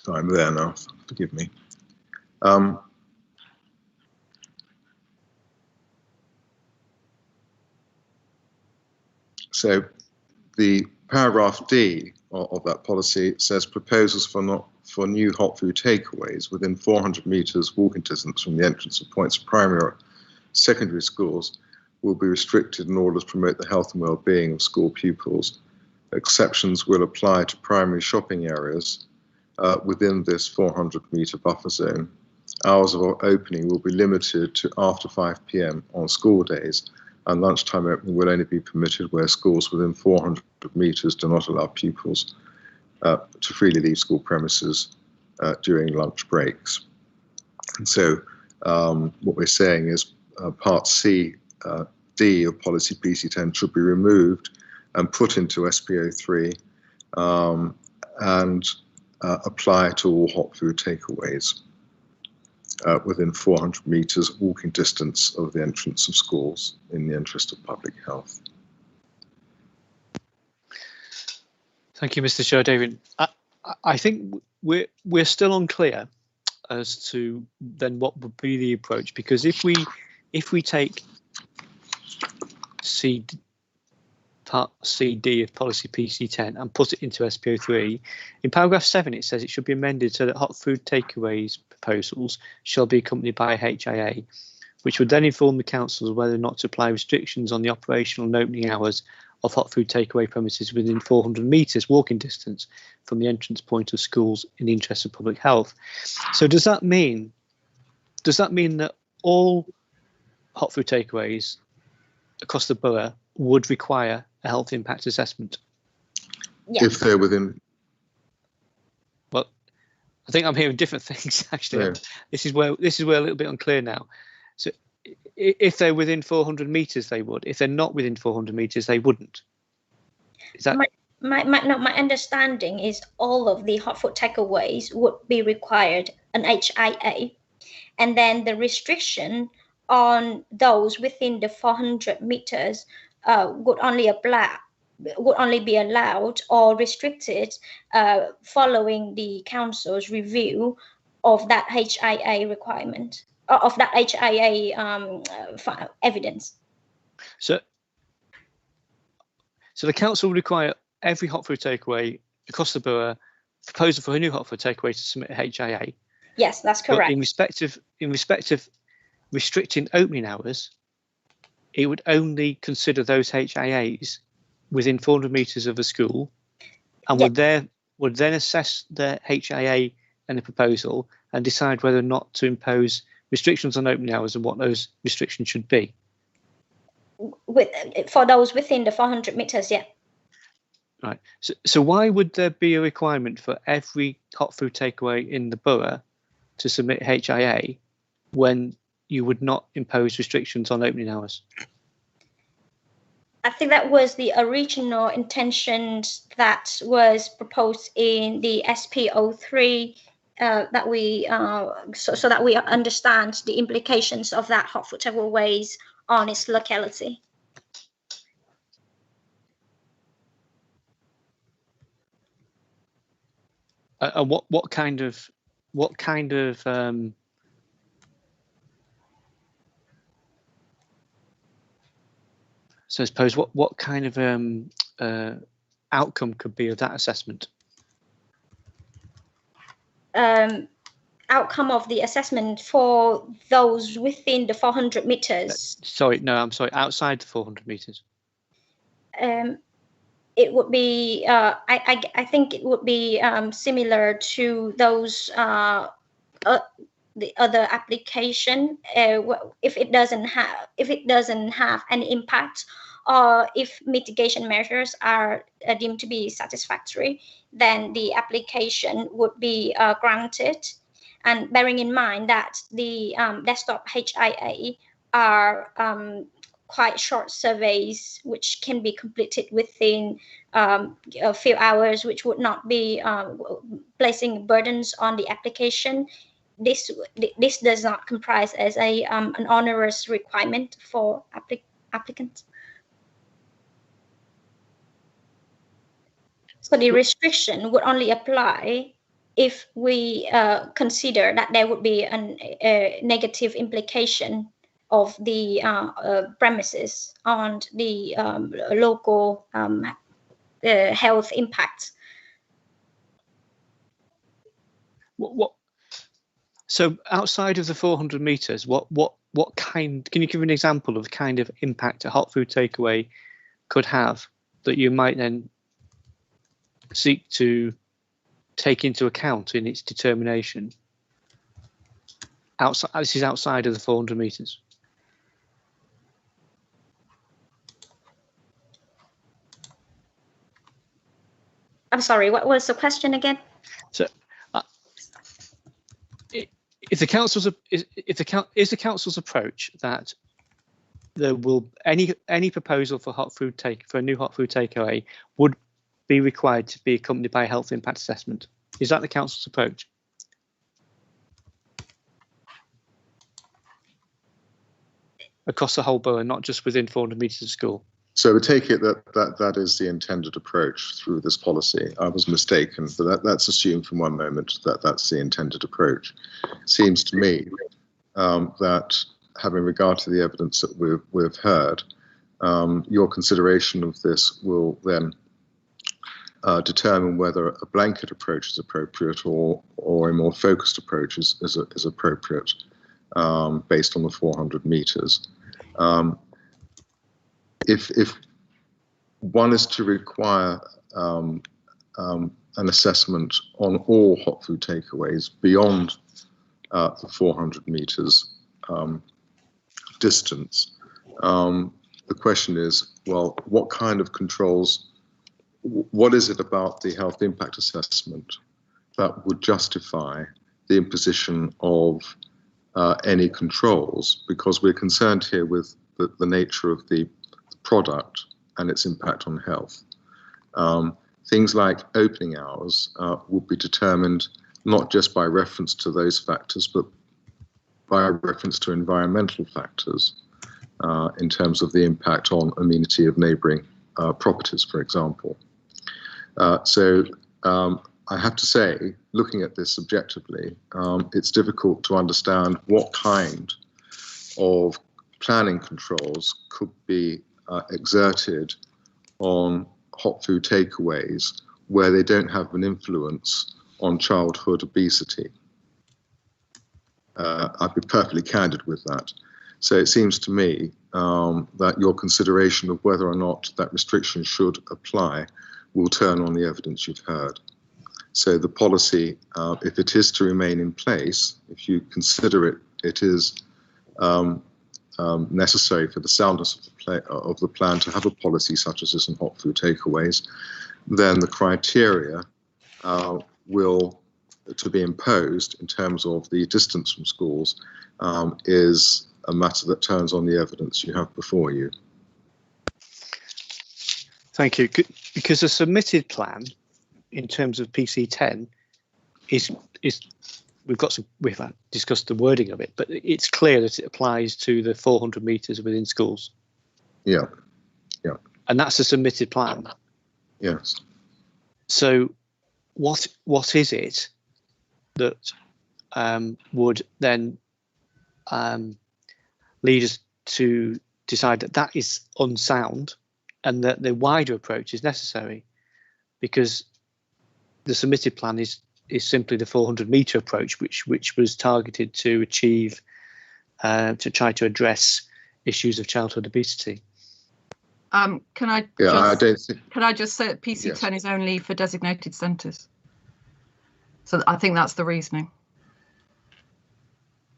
So I'm there now, forgive me. So the paragraph D of that policy says proposals for new hot food takeaways within 400 metres walking distance from the entrance of points of primary or secondary schools will be restricted in order to promote the health and well-being of school pupils. Exceptions will apply to primary shopping areas within this 400-metre buffer zone. Hours of opening will be limited to after 5 p.m. on school days, and lunchtime opening will only be permitted where schools within 400 metres do not allow pupils to freely leave school premises during lunch breaks. And so what we're saying is Part C, D of policy PC10 should be removed and put into SPO3 and apply to all hot food takeaways within 400 metres walking distance of the entrance of schools in the interest of public health. Thank you, Mr. Chair, David. I think we're still unclear as to then what would be the approach, because if we take Part CD of policy PC10 and put it into SPO3, in paragraph 7 it says it should be amended so that hot food takeaways proposals shall be accompanied by a HIA, which would then inform the councils whether or not to apply restrictions on the operational and opening hours of hot food takeaway premises within 400 metres walking distance from the entrance point of schools in the interest of public health. So does that mean that all hot food takeaways across the borough would require a health impact assessment? Yeah. If they're within. Well, I think I'm hearing different things actually. Yeah. This is where a little bit unclear now. So if they're within 400 metres, they would. If they're not within 400 metres, they wouldn't. Is that my understanding is all of the hot food takeaways would be required an HIA, and then the restriction on those within the 400 metres would only be allowed or restricted following the council's review of that HIA requirement, of that HIA evidence. So the council would require every hot food takeaway across the borough, proposal for a new hot food takeaway, to submit a HIA. Yes, that's correct. But in respect of restricting opening hours, it would only consider those HIAs within 400 metres of a school, and would then assess the HIA and the proposal and decide whether or not to impose restrictions on opening hours and what those restrictions should be. For those within the 400 metres, yeah. Right. So why would there be a requirement for every hot food takeaway in the borough to submit HIA when you would not impose restrictions on opening hours? I think that was the original intention that was proposed in the SP03, that we so that we understand the implications of that hot food takeaways on its locality. What kind of so I suppose what kind of outcome could be of that assessment? Outcome of the assessment for those within the 400 meters. Sorry, no, I'm sorry, outside the 400 meters. It would be, I think it would be similar to those the other application. If it doesn't have any impact, or if mitigation measures are deemed to be satisfactory, then the application would be granted. And bearing in mind that the desktop HIA are quite short surveys, which can be completed within a few hours, which would not be placing burdens on the application. This does not comprise as an onerous requirement for applicants. So the restriction would only apply if we consider that there would be a negative implication of the premises on the local health impact. So outside of the 400 meters, what kind? Can you give an example of the kind of impact a hot food takeaway could have that you might then seek to take into account in its determination? Outside, this is outside of the 400 meters. I'm sorry, what was the question again? So, is the council's approach that there will any proposal for a new hot food takeaway would be required to be accompanied by a health impact assessment? Is that the council's approach? Across the whole borough, not just within 400 metres of school? So we take it that is the intended approach through this policy. I was mistaken, but that's assumed from one moment that that's the intended approach. It seems to me that having regard to the evidence that we've heard, your consideration of this will then determine whether a blanket approach is appropriate or a more focused approach is appropriate based on the 400 metres. If one is to require an assessment on all hot food takeaways beyond the 400 metres distance, the question is, well, what kind of controls, what is it about the health impact assessment that would justify the imposition of any controls? Because we're concerned here with the nature of the product and its impact on health. Things like opening hours will be determined not just by reference to those factors, but by reference to environmental factors in terms of the impact on amenity of neighbouring properties, for example. So I have to say, looking at this subjectively, it's difficult to understand what kind of planning controls could be exerted on hot food takeaways where they don't have an influence on childhood obesity. I'd be perfectly candid with that. So it seems to me that your consideration of whether or not that restriction should apply will turn on the evidence you've heard. So the policy, if it is to remain in place, if you consider it is necessary for the soundness of the plan to have a policy such as this on hot food takeaways, then the criteria to be imposed in terms of the distance from schools is a matter that turns on the evidence you have before you. Thank you. Because a submitted plan in terms of PC10 is we've discussed the wording of it, but it's clear that it applies to the 400 metres within schools. Yeah. And that's a submitted plan. Yes. So what is it that would then lead us to decide that that is unsound and that the wider approach is necessary? Because the submitted plan is simply the 400 metre approach, which was targeted to achieve, to try to address issues of childhood obesity. Can I just say that PC10 is only for designated centres? So I think that's the reasoning.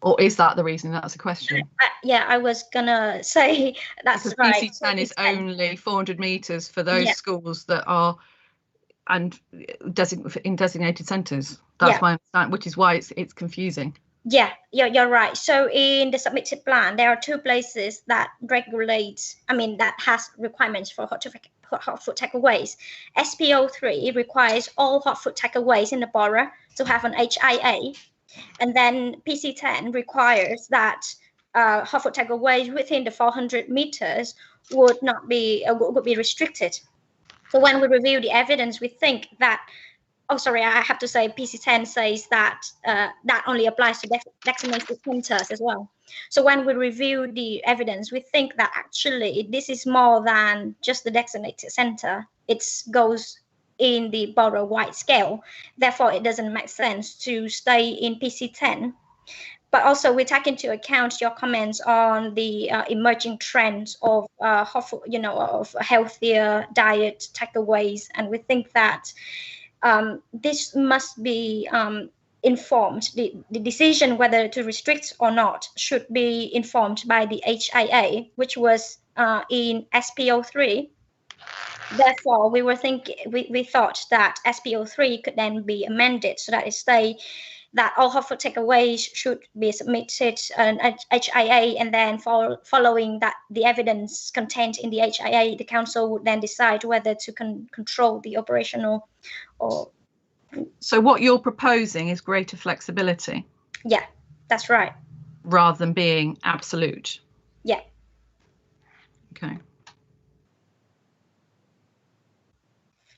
Or is that the reasoning? That's a question. Yeah, I was gonna say that's because right. PC10 is only 400 metres for those schools that are in designated centres. That's my understanding, which is why it's confusing. Yeah, you're right. So in the submitted plan, there are two places that regulates, that has requirements for hot food takeaways. SPO3 requires all hot food takeaways in the borough to have an HIA. And then PC10 requires that hot food takeaways within the 400 meters would be restricted. So when we review the evidence, we think that, I have to say PC10 says that that only applies to designated centers as well. So when we review the evidence, we think that actually this is more than just the designated center. It goes in the borough-wide scale. Therefore, it doesn't make sense to stay in PC10. But also, we take into account your comments on the emerging trends of of healthier diet takeaways, and we think that this must be informed. The decision whether to restrict or not should be informed by the HIA, which was in SPO3. Therefore, we thought that SPO3 could then be amended so that it say that all hot food takeaways should be submitted an HIA, and then following that the evidence contained in the HIA, the council would then decide whether to control the operational or. So what you're proposing is greater flexibility. Yeah, that's right. Rather than being absolute. Yeah. Okay.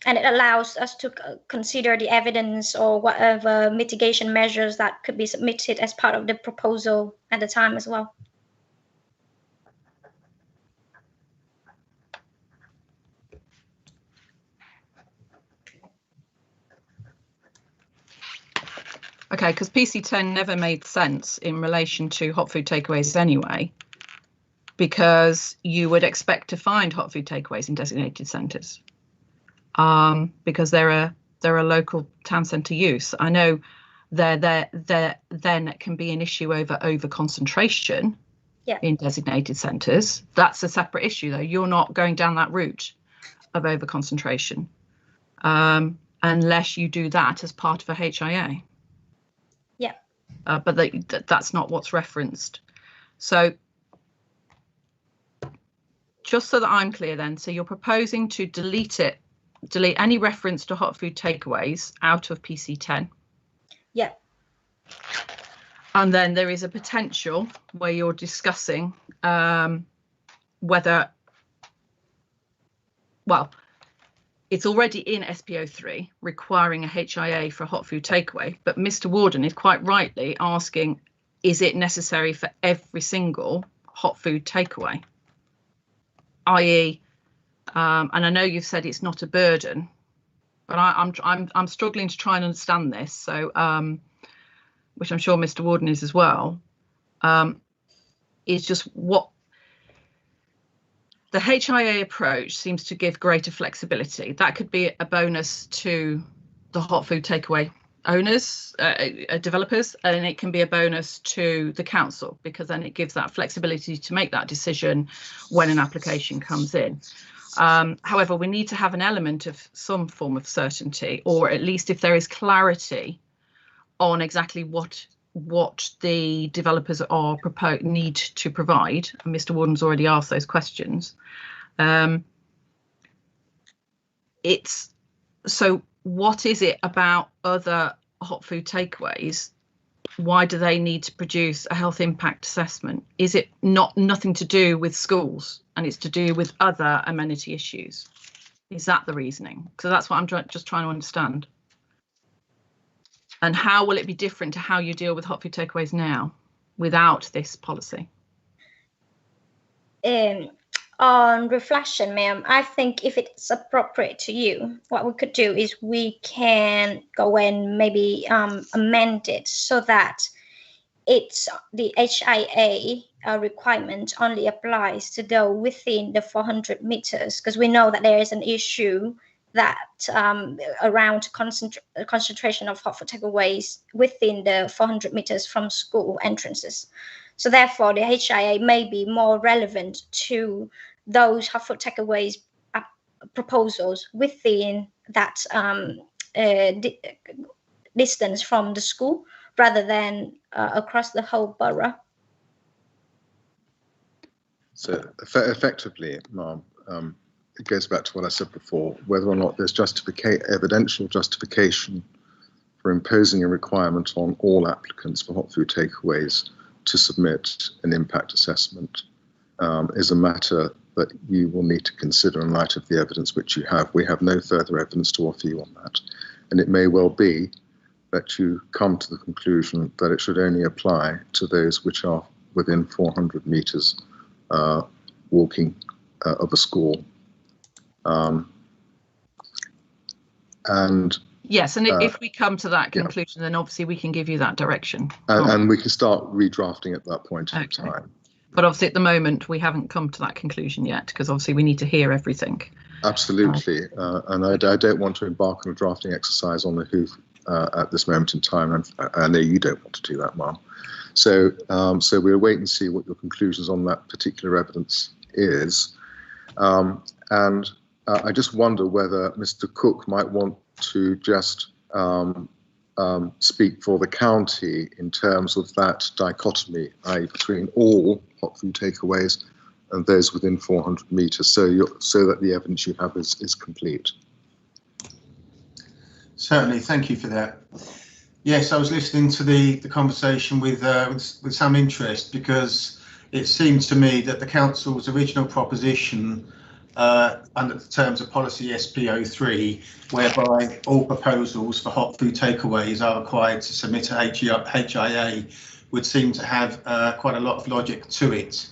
And it allows us to consider the evidence or whatever mitigation measures that could be submitted as part of the proposal at the time as well. Okay, because PC10 never made sense in relation to hot food takeaways anyway, because you would expect to find hot food takeaways in designated centres. Because they're a local town centre use. I know there then can be an issue over concentration in designated centres. That's a separate issue though. You're not going down that route of over concentration unless you do that as part of a HIA. Yeah. But that's not what's referenced. So just so that I'm clear then, so you're proposing to delete any reference to hot food takeaways out of PC10. Yeah. And then there is a potential where you're discussing whether, well, it's already in SPO3 requiring a HIA for a hot food takeaway, but Mr. Warden is quite rightly asking, is it necessary for every single hot food takeaway? I.e., and I know you've said it's not a burden, but I'm struggling to try and understand this. So, which I'm sure Mr. Warden is as well. Is just what the HIA approach seems to give greater flexibility. That could be a bonus to the hot food takeaway owners, developers, and it can be a bonus to the council because then it gives that flexibility to make that decision when an application comes in. However, we need to have an element of some form of certainty, or at least if there is clarity on exactly what the developers are need to provide. And Mr. Warden's already asked those questions. So what is it about other hot food takeaways? Why do they need to produce a health impact assessment? Is it nothing to do with schools and it's to do with other amenity issues? Is that the reasoning? So that's what I'm just trying to understand. And how will it be different to how you deal with hot food takeaways now without this policy? On reflection, ma'am, I think if it's appropriate to you, what we could do is we can go and maybe amend it so that it's the HIA requirement only applies to those within the 400 meters, because we know that there is an issue that around concentration of hot food takeaways within the 400 meters from school entrances. So therefore, the HIA may be more relevant to those hot food takeaways proposals within that distance from the school, rather than across the whole borough. So effectively, Ma'am, it goes back to what I said before, whether or not there's evidential justification for imposing a requirement on all applicants for hot food takeaways to submit an impact assessment is a matter that you will need to consider in light of the evidence which you have. We have no further evidence to offer you on that. And it may well be that you come to the conclusion that it should only apply to those which are within 400 meters walking of a school. Yes, and if we come to that conclusion, then obviously we can give you that direction. And we can start redrafting at that point in time. But obviously at the moment we haven't come to that conclusion yet, because obviously we need to hear everything. Absolutely, and I don't want to embark on a drafting exercise on the hoof at this moment in time, and I know you don't want to do that, Ma'am. So we'll wait and see what your conclusions on that particular evidence is. And I just wonder whether Mr. Cook might want to just speak for the county in terms of that dichotomy, i.e. between all hot food takeaways and those within 400 meters, so that the evidence you have is complete. Certainly, thank you for that. Yes, I was listening to the conversation with some interest, because it seems to me that the council's original proposition under the terms of policy SP03, whereby all proposals for hot food takeaways are required to submit a HIA, would seem to have quite a lot of logic to it.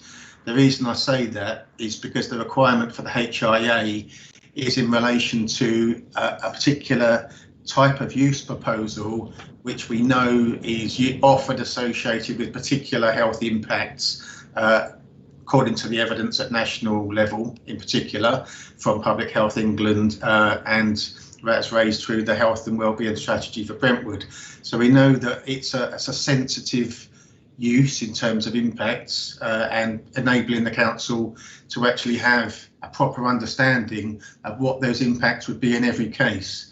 The reason I say that is because the requirement for the HIA is in relation to a particular type of use proposal, which we know is often associated with particular health impacts, according to the evidence at national level, in particular from Public Health England, and that's raised through the health and wellbeing strategy for Brentwood. So we know that it's a sensitive use in terms of impacts, and enabling the council to actually have a proper understanding of what those impacts would be in every case.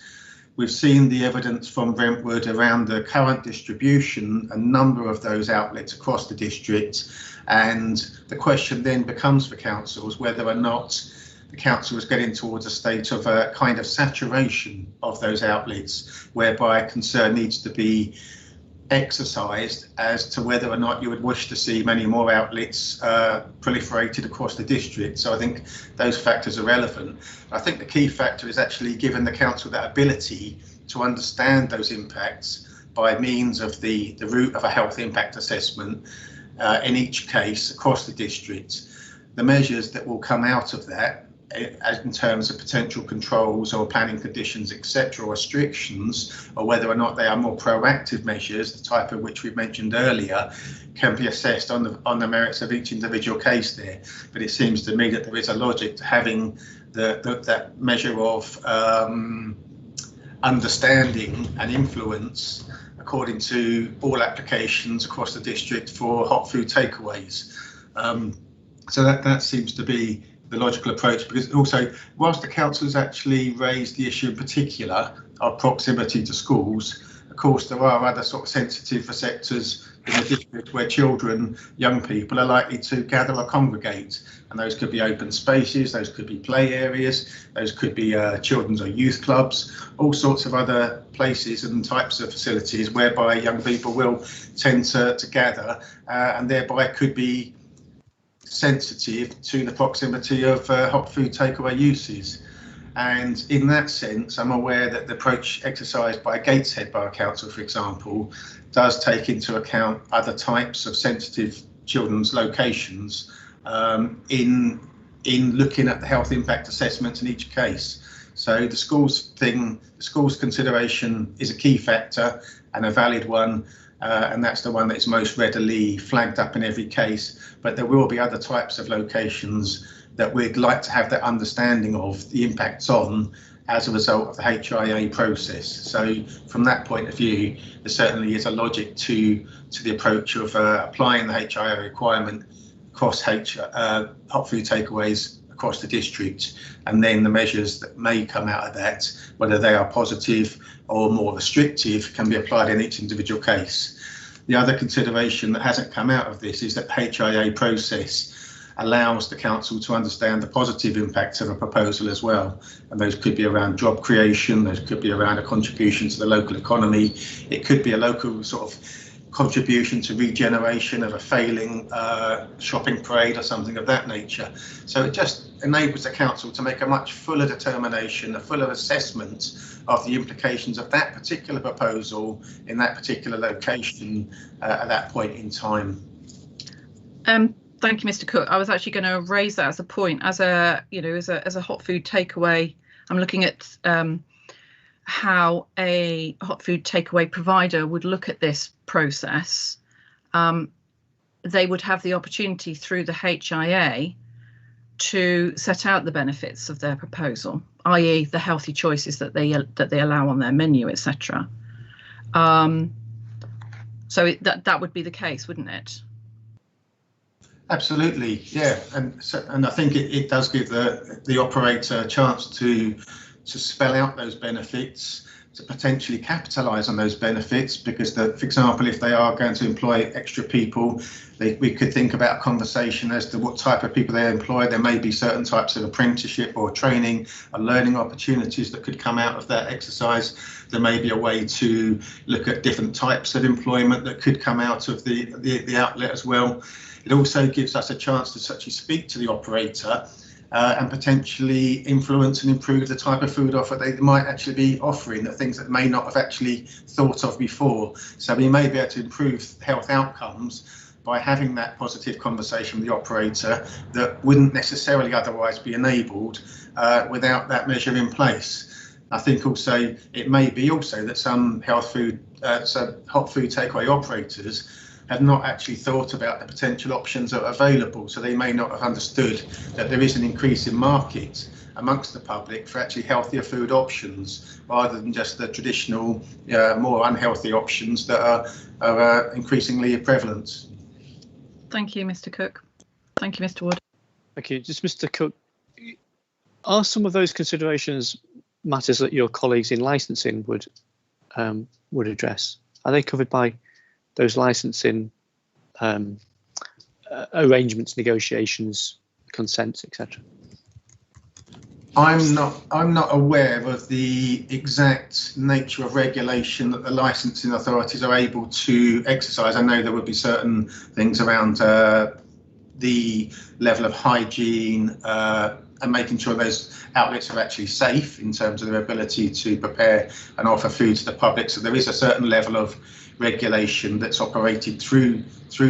We've seen the evidence from Brentwood around the current distribution, a number of those outlets across the district, and the question then becomes for councils whether or not the council is getting towards a state of a kind of saturation of those outlets, whereby concern needs to be exercised as to whether or not you would wish to see many more outlets proliferated across the district. So I think those factors are relevant. I think the key factor is actually giving the council that ability to understand those impacts by means of the route of a health impact assessment in each case across the district. The measures that will come out of that in terms of potential controls or planning conditions, etc., or restrictions, or whether or not they are more proactive measures, the type of which we mentioned earlier, can be assessed on the merits of each individual case there. But it seems to me that there is a logic to having that measure of understanding and influence according to all applications across the district for hot food takeaways. So that seems to be the logical approach, because also, whilst the council's actually raised the issue in particular of proximity to schools, of course there are other sort of sensitive sectors in the district where children, young people are likely to gather or congregate, and those could be open spaces, those could be play areas, those could be children's or youth clubs, all sorts of other places and types of facilities whereby young people will tend to gather and thereby could be sensitive to the proximity of hot food takeaway uses. And in that sense, I'm aware that the approach exercised by Gateshead Borough Council, for example, does take into account other types of sensitive children's locations in looking at the health impact assessments in each case. So the schools consideration is a key factor and a valid one, and that's the one that is most readily flagged up in every case. But there will be other types of locations that we'd like to have that understanding of the impacts on as a result of the HIA process. So from that point of view, there certainly is a logic to the approach of applying the HIA requirement across hot food takeaways across the district, and then the measures that may come out of that, whether they are positive or more restrictive, can be applied in each individual case. The other consideration that hasn't come out of this is that the HIA process allows the council to understand the positive impacts of a proposal as well, and those could be around job creation, those could be around a contribution to the local economy, it could be a local sort of contribution to regeneration of a failing shopping parade or something of that nature. So it just enables the council to make a much fuller determination, a fuller assessment of the implications of that particular proposal in that particular location at that point in time. Thank you, Mr. Cook. I was actually going to raise that as a point, as a hot food takeaway. I'm looking at how a hot food takeaway provider would look at this process. They would have the opportunity through the HIA to set out the benefits of their proposal, i.e. the healthy choices that they allow on their menu, etc. So that would be the case, wouldn't it? Absolutely, yeah, and I think it does give the operator a chance to spell out those benefits, to potentially capitalise on those benefits, because for example, if they are going to employ extra people, we could think about a conversation as to what type of people they employ. There may be certain types of apprenticeship or training or learning opportunities that could come out of that exercise. There may be a way to look at different types of employment that could come out of the outlet as well. It also gives us a chance to actually speak to the operator and potentially influence and improve the type of food offer they might actually be offering, the things that may not have actually thought of before. So we may be able to improve health outcomes by having that positive conversation with the operator that wouldn't necessarily otherwise be enabled without that measure in place. I think also it may be also that some hot food takeaway operators have not actually thought about the potential options that are available, so they may not have understood that there is an increase in market amongst the public for actually healthier food options rather than just the traditional more unhealthy options that are increasingly prevalent. Thank you, Mr. Cook. Thank you, Mr. Wood. Thank you. Just Mr. Cook, are some of those considerations matters that your colleagues in licensing would address? Are they covered by those licensing arrangements, negotiations, consents, etc.? I'm not aware of the exact nature of regulation that the licensing authorities are able to exercise. I know there would be certain things around the level of hygiene and making sure those outlets are actually safe in terms of their ability to prepare and offer food to the public. So there is a certain level of regulation that's operated through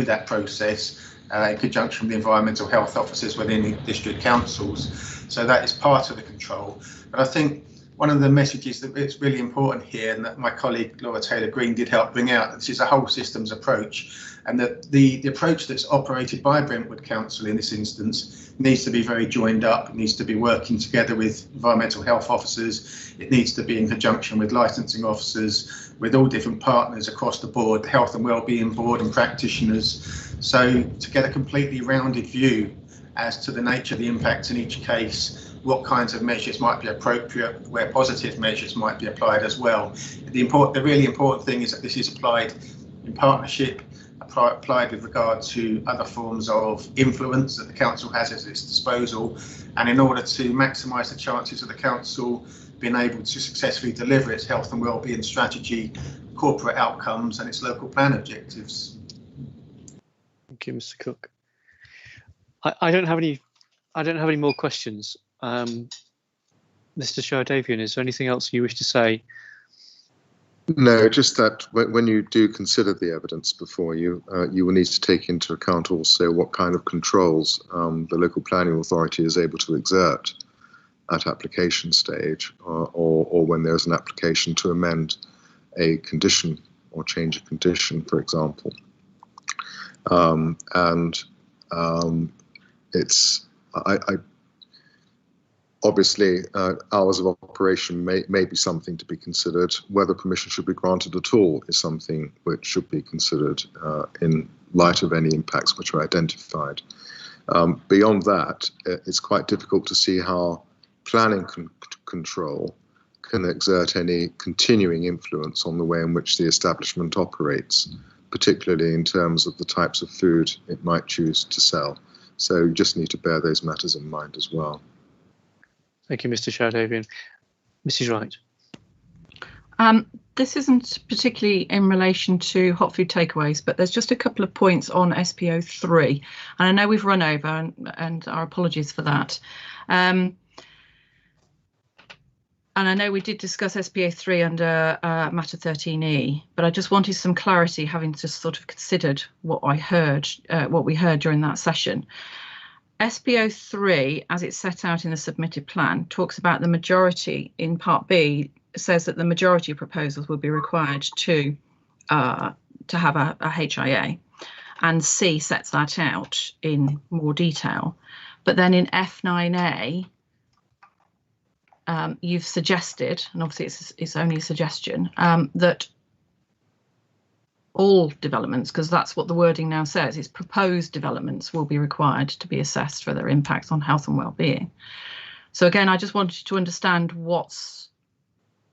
that process in conjunction with the environmental health officers within the district councils. So that is part of the control. But I think one of the messages that it's really important here, and that my colleague Laura Taylor-Green did help bring out, this is a whole systems approach, and that the approach that's operated by Brentwood Council in this instance needs to be very joined up. It needs to be working together with environmental health officers. It needs to be in conjunction with licensing officers, with all different partners across the board, the health and wellbeing board and practitioners. So to get a completely rounded view as to the nature of the impacts in each case, what kinds of measures might be appropriate, where positive measures might be applied as well. The really important thing is that this is applied in partnership, applied with regard to other forms of influence that the council has at its disposal, and in order to maximise the chances of the council being able to successfully deliver its health and wellbeing strategy, corporate outcomes and its local plan objectives. Thank you, Mr. Cook. I don't have any more questions. Mr. Shardavian, is there anything else you wish to say? No, just that when you do consider the evidence before you, you will need to take into account also what kind of controls the local planning authority is able to exert at application stage, or when there's an application to amend a condition or change a condition, for example. It's obviously hours of operation may be something to be considered. Whether permission should be granted at all is something which should be considered in light of any impacts which are identified. Beyond that, it's quite difficult to see how planning control can exert any continuing influence on the way in which the establishment operates, particularly in terms of the types of food it might choose to sell. So you just need to bear those matters in mind as well. Thank you, Mr. Shardavian. Mrs. Wright. This isn't particularly in relation to hot food takeaways, but there's just a couple of points on SPO3. And I know we've run over, and our apologies for that. And I know we did discuss SPO3 under matter 13E, but I just wanted some clarity, having just sort of considered what we heard during that session. SPO3, as it's set out in the submitted plan, talks about the majority. In Part B, says that the majority of proposals will be required to have a HIA, and C sets that out in more detail. But then in F9A, you've suggested, and obviously it's only a suggestion, that all developments, because that's what the wording now says, is proposed developments will be required to be assessed for their impacts on health and well-being. So again, I just wanted to understand what's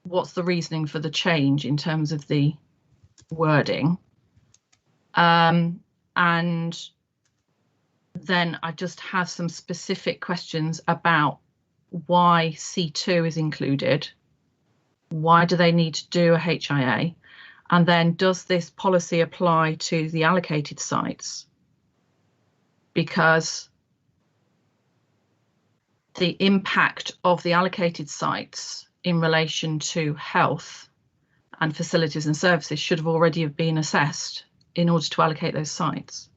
the reasoning for the change in terms of the wording. And then I just have some specific questions about why C2 is included. Why do they need to do a HIA? And then does this policy apply to the allocated sites? Because the impact of the allocated sites in relation to health and facilities and services should have already been assessed in order to allocate those sites.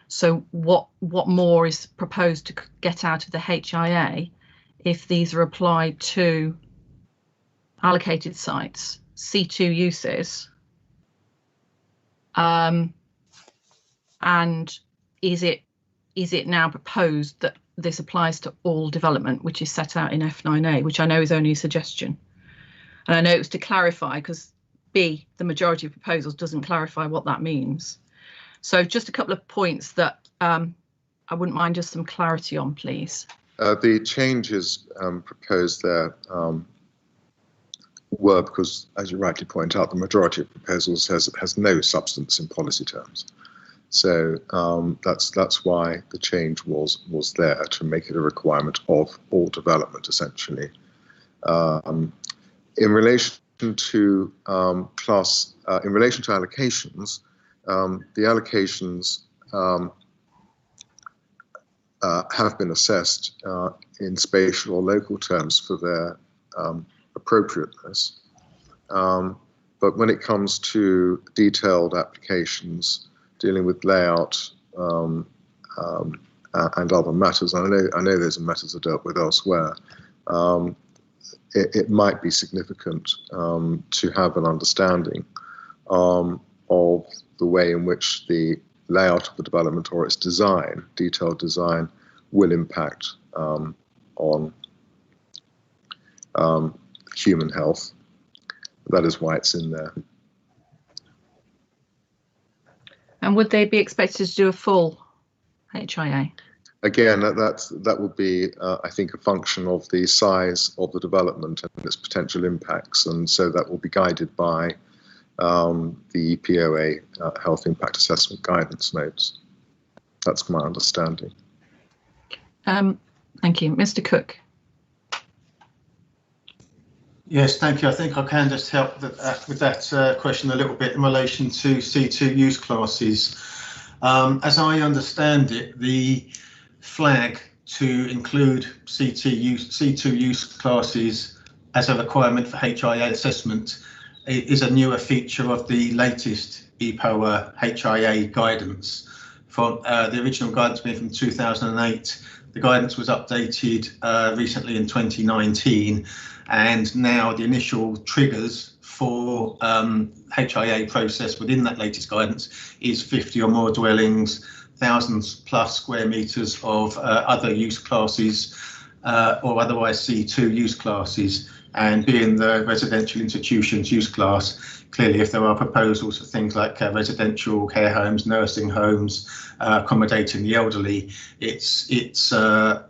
So what more is proposed to get out of the HIA if these are applied to allocated sites, C2 uses? And is it now proposed that this applies to all development, which is set out in F9A, which I know is only a suggestion? And I know it was to clarify, because B, the majority of proposals, doesn't clarify what that means. So just a couple of points that I wouldn't mind just some clarity on, please. The changes proposed there were because, as you rightly point out, the majority of proposals has no substance in policy terms. So that's why the change was there, to make it a requirement of all development, essentially. In relation to in relation to allocations, the allocations have been assessed in spatial or local terms for their appropriateness. But when it comes to detailed applications dealing with layout and other matters, I know those are matters that are dealt with elsewhere, it might be significant to have an understanding of the way in which the layout of the development or its design, detailed design, will impact on human health. That is why it's in there. And would they be expected to do a full HIA? again, that would be, I think, a function of the size of the development and its potential impacts, and so that will be guided by the EPOA health impact assessment guidance notes. That's my understanding. Thank you, Mr. Cook. Yes, thank you. I think I can just help with that question a little bit in relation to C2 use classes. As I understand it, the flag to include C2 use classes as a requirement for HIA assessment is a newer feature of the latest EPOA HIA guidance. From the original guidance being from 2008, the guidance was updated recently in 2019, and now the initial triggers for HIA process within that latest guidance is 50 or more dwellings, thousands plus square metres of other use classes or otherwise C2 use classes. And being the residential institutions use class, clearly if there are proposals for things like residential care homes, nursing homes, accommodating the elderly, it's a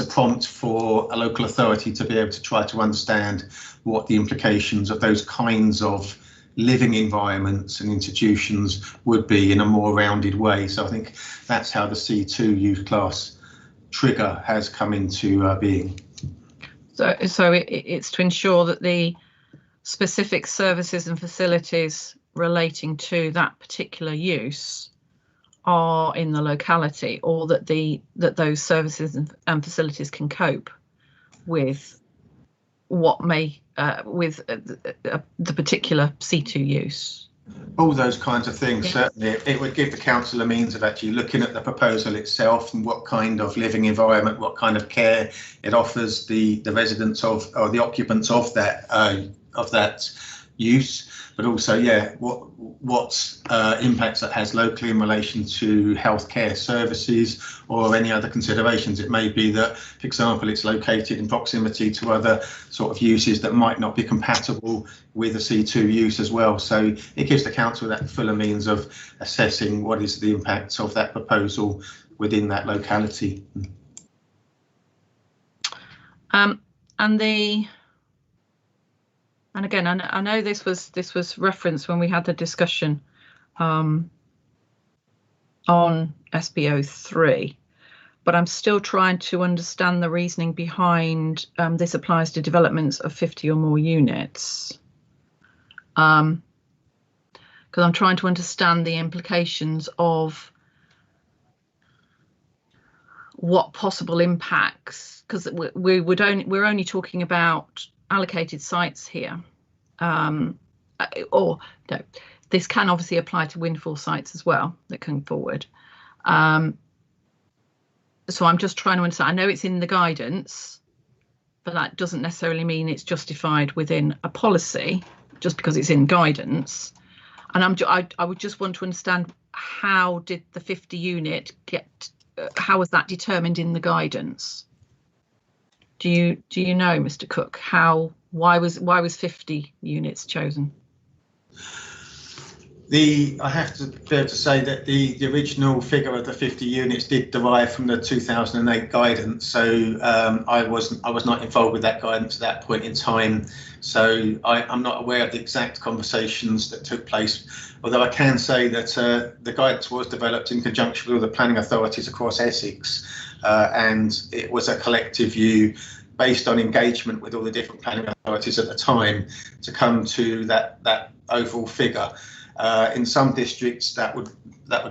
prompt for a local authority to be able to try to understand what the implications of those kinds of living environments and institutions would be in a more rounded way. So I think that's how the C2 use class trigger has come into being. So it's to ensure that the specific services and facilities relating to that particular use are in the locality, or that those services and facilities can cope with what may with the particular C2 use. All those kinds of things. Yes. Certainly it would give the council a means of actually looking at the proposal itself and what kind of living environment, what kind of care it offers the residents of, or the occupants of that use, but also, yeah, what impacts that has locally in relation to healthcare services or any other considerations. It may be that, for example, it's located in proximity to other sort of uses that might not be compatible with a C2 use as well. So it gives the council that fuller means of assessing what is the impact of that proposal within that locality. And again, I know this was referenced when we had the discussion on SBO3, but I'm still trying to understand the reasoning behind this applies to developments of 50 or more units. Because I'm trying to understand the implications of what possible impacts, because we're only talking about allocated sites here, or no, this can obviously apply to windfall sites as well that come forward. So I'm just trying to understand. I know it's in the guidance, but that doesn't necessarily mean it's justified within a policy just because it's in guidance. And I would just want to understand, how did the 50 unit get? How was that determined in the guidance? Do you know, Mr. Cook, why was 50 units chosen? I have to be able to say that the original figure of the 50 units did derive from the 2008 guidance. So I was not involved with that guidance at that point in time. So I'm not aware of the exact conversations that took place. Although I can say that the guidance was developed in conjunction with all the planning authorities across Essex, and it was a collective view based on engagement with all the different planning authorities at the time to come to that overall figure. In some districts that would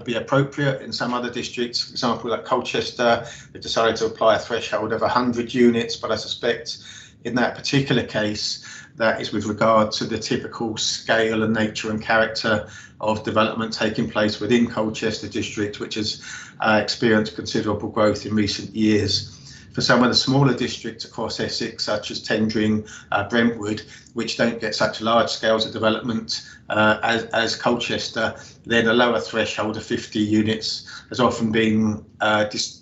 be appropriate. In some other districts, for example, like Colchester, they decided to apply a threshold of 100 units, but I suspect in that particular case, that is with regard to the typical scale and nature and character of development taking place within Colchester district, which has experienced considerable growth in recent years. For some of the smaller districts across Essex, such as Tendring, Brentwood, which don't get such large scales of development as Colchester, then a lower threshold of 50 units has often been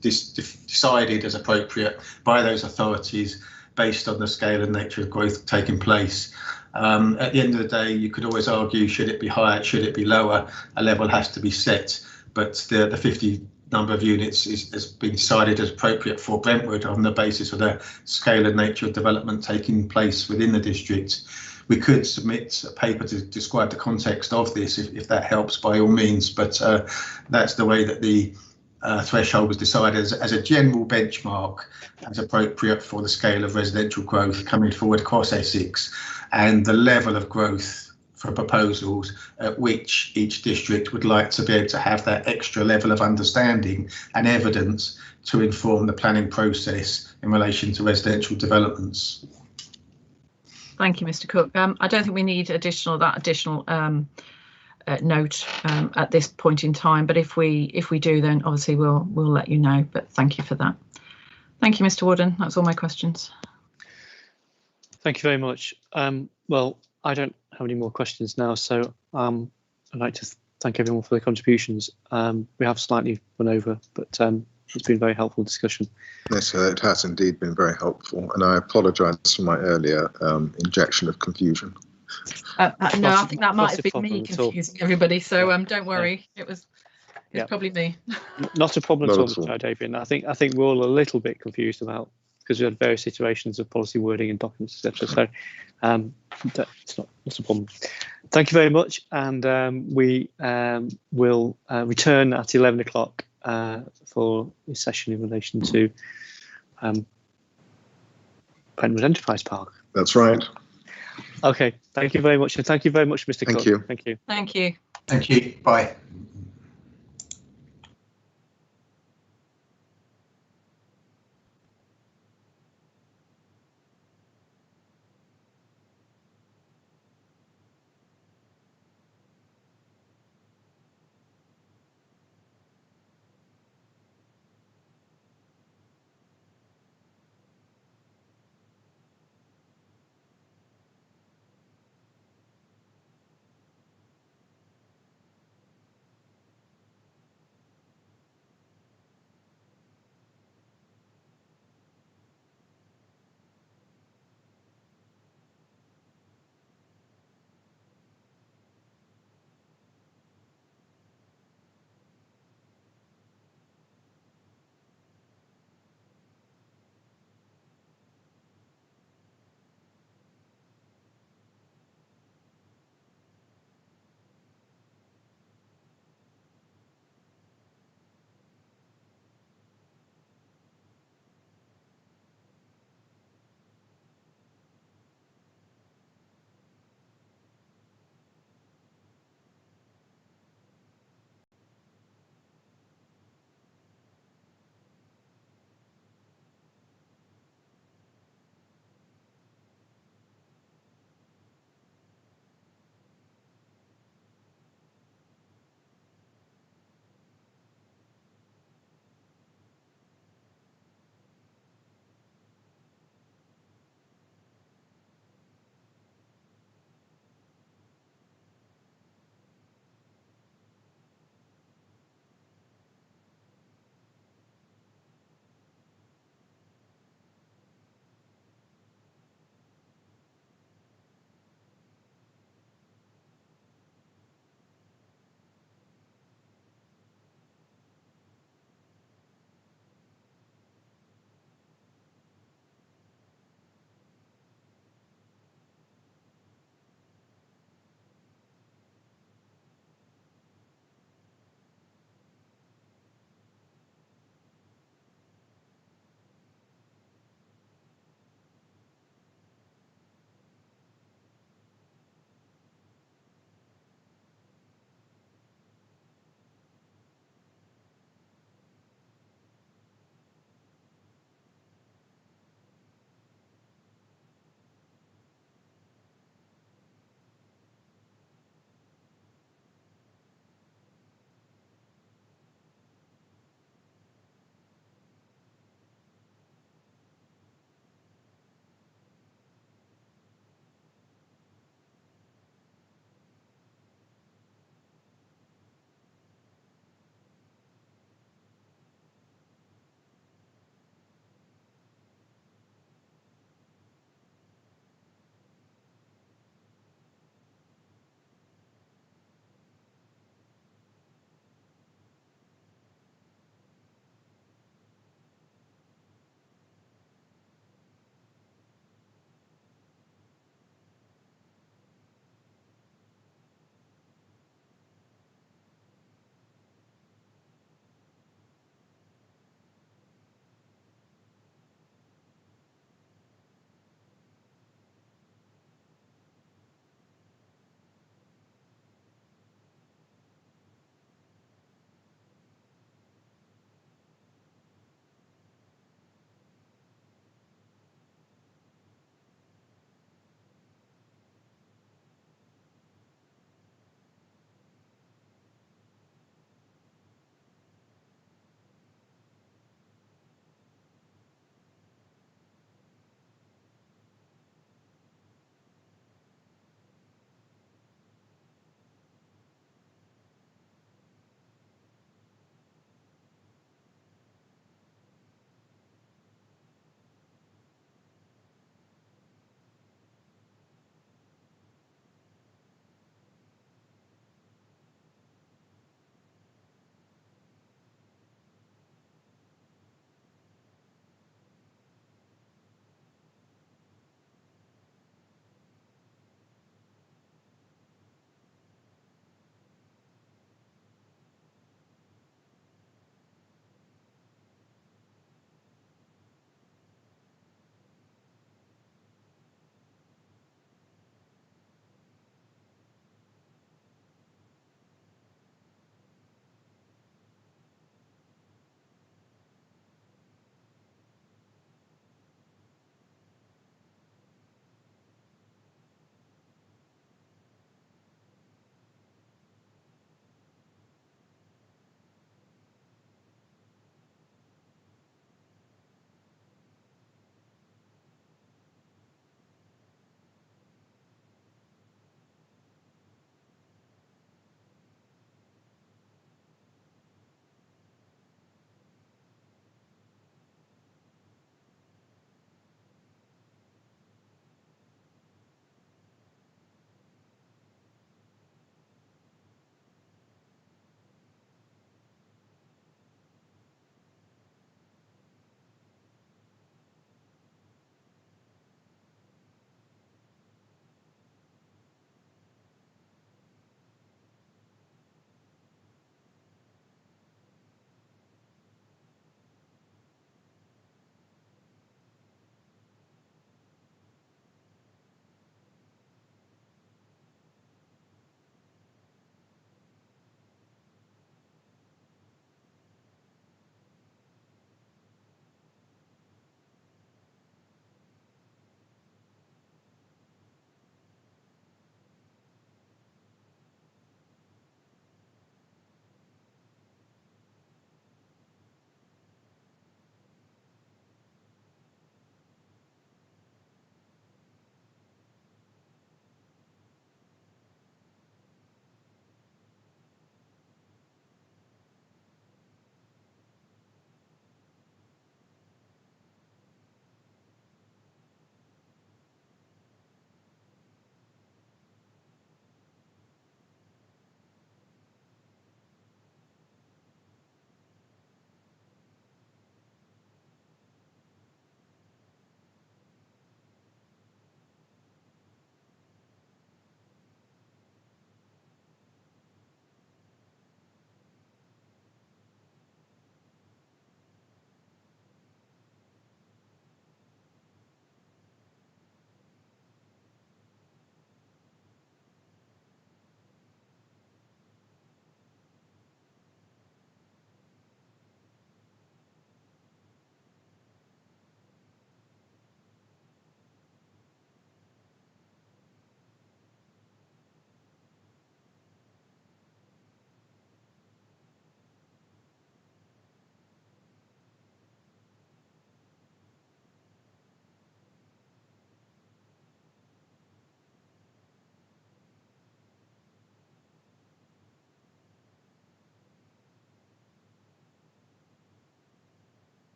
decided as appropriate by those authorities based on the scale and nature of growth taking place. At the end of the day, you could always argue, should it be higher, should it be lower? A level has to be set, but the 50 number of units has been decided as appropriate for Brentwood on the basis of the scale and nature of development taking place within the district. We could submit a paper to describe the context of this if that helps, by all means, but that's the way that the threshold was decided as a general benchmark as appropriate for the scale of residential growth coming forward across Essex and the level of growth for proposals at which each district would like to be able to have that extra level of understanding and evidence to inform the planning process in relation to residential developments. Thank you, Mr. Cook. I don't think we need additional note at this point in time, but if we do, then obviously we'll let you know. But thank you for that. Thank you, Mr. Warden. That's all my questions. Thank you very much. Well, I don't have any more questions now, so I'd like to thank everyone for their contributions. We have slightly run over, but it's been a very helpful discussion. Yes, it has indeed been very helpful, and I apologise for my earlier injection of confusion. No, I think that might have been me confusing everybody, so don't worry, it was probably me. Not a problem at all, Mr. Davian. I think we're all a little bit confused about, because we had various iterations of policy wording and documents, etc. So it's not a problem. Thank you very much, and we will return at 11 o'clock for this session in relation to Brentwood Enterprise Park. That's right. Okay, thank you very much, and thank you very much, Mr. Cook. Thank you. Thank you. Thank you. Thank you. Bye.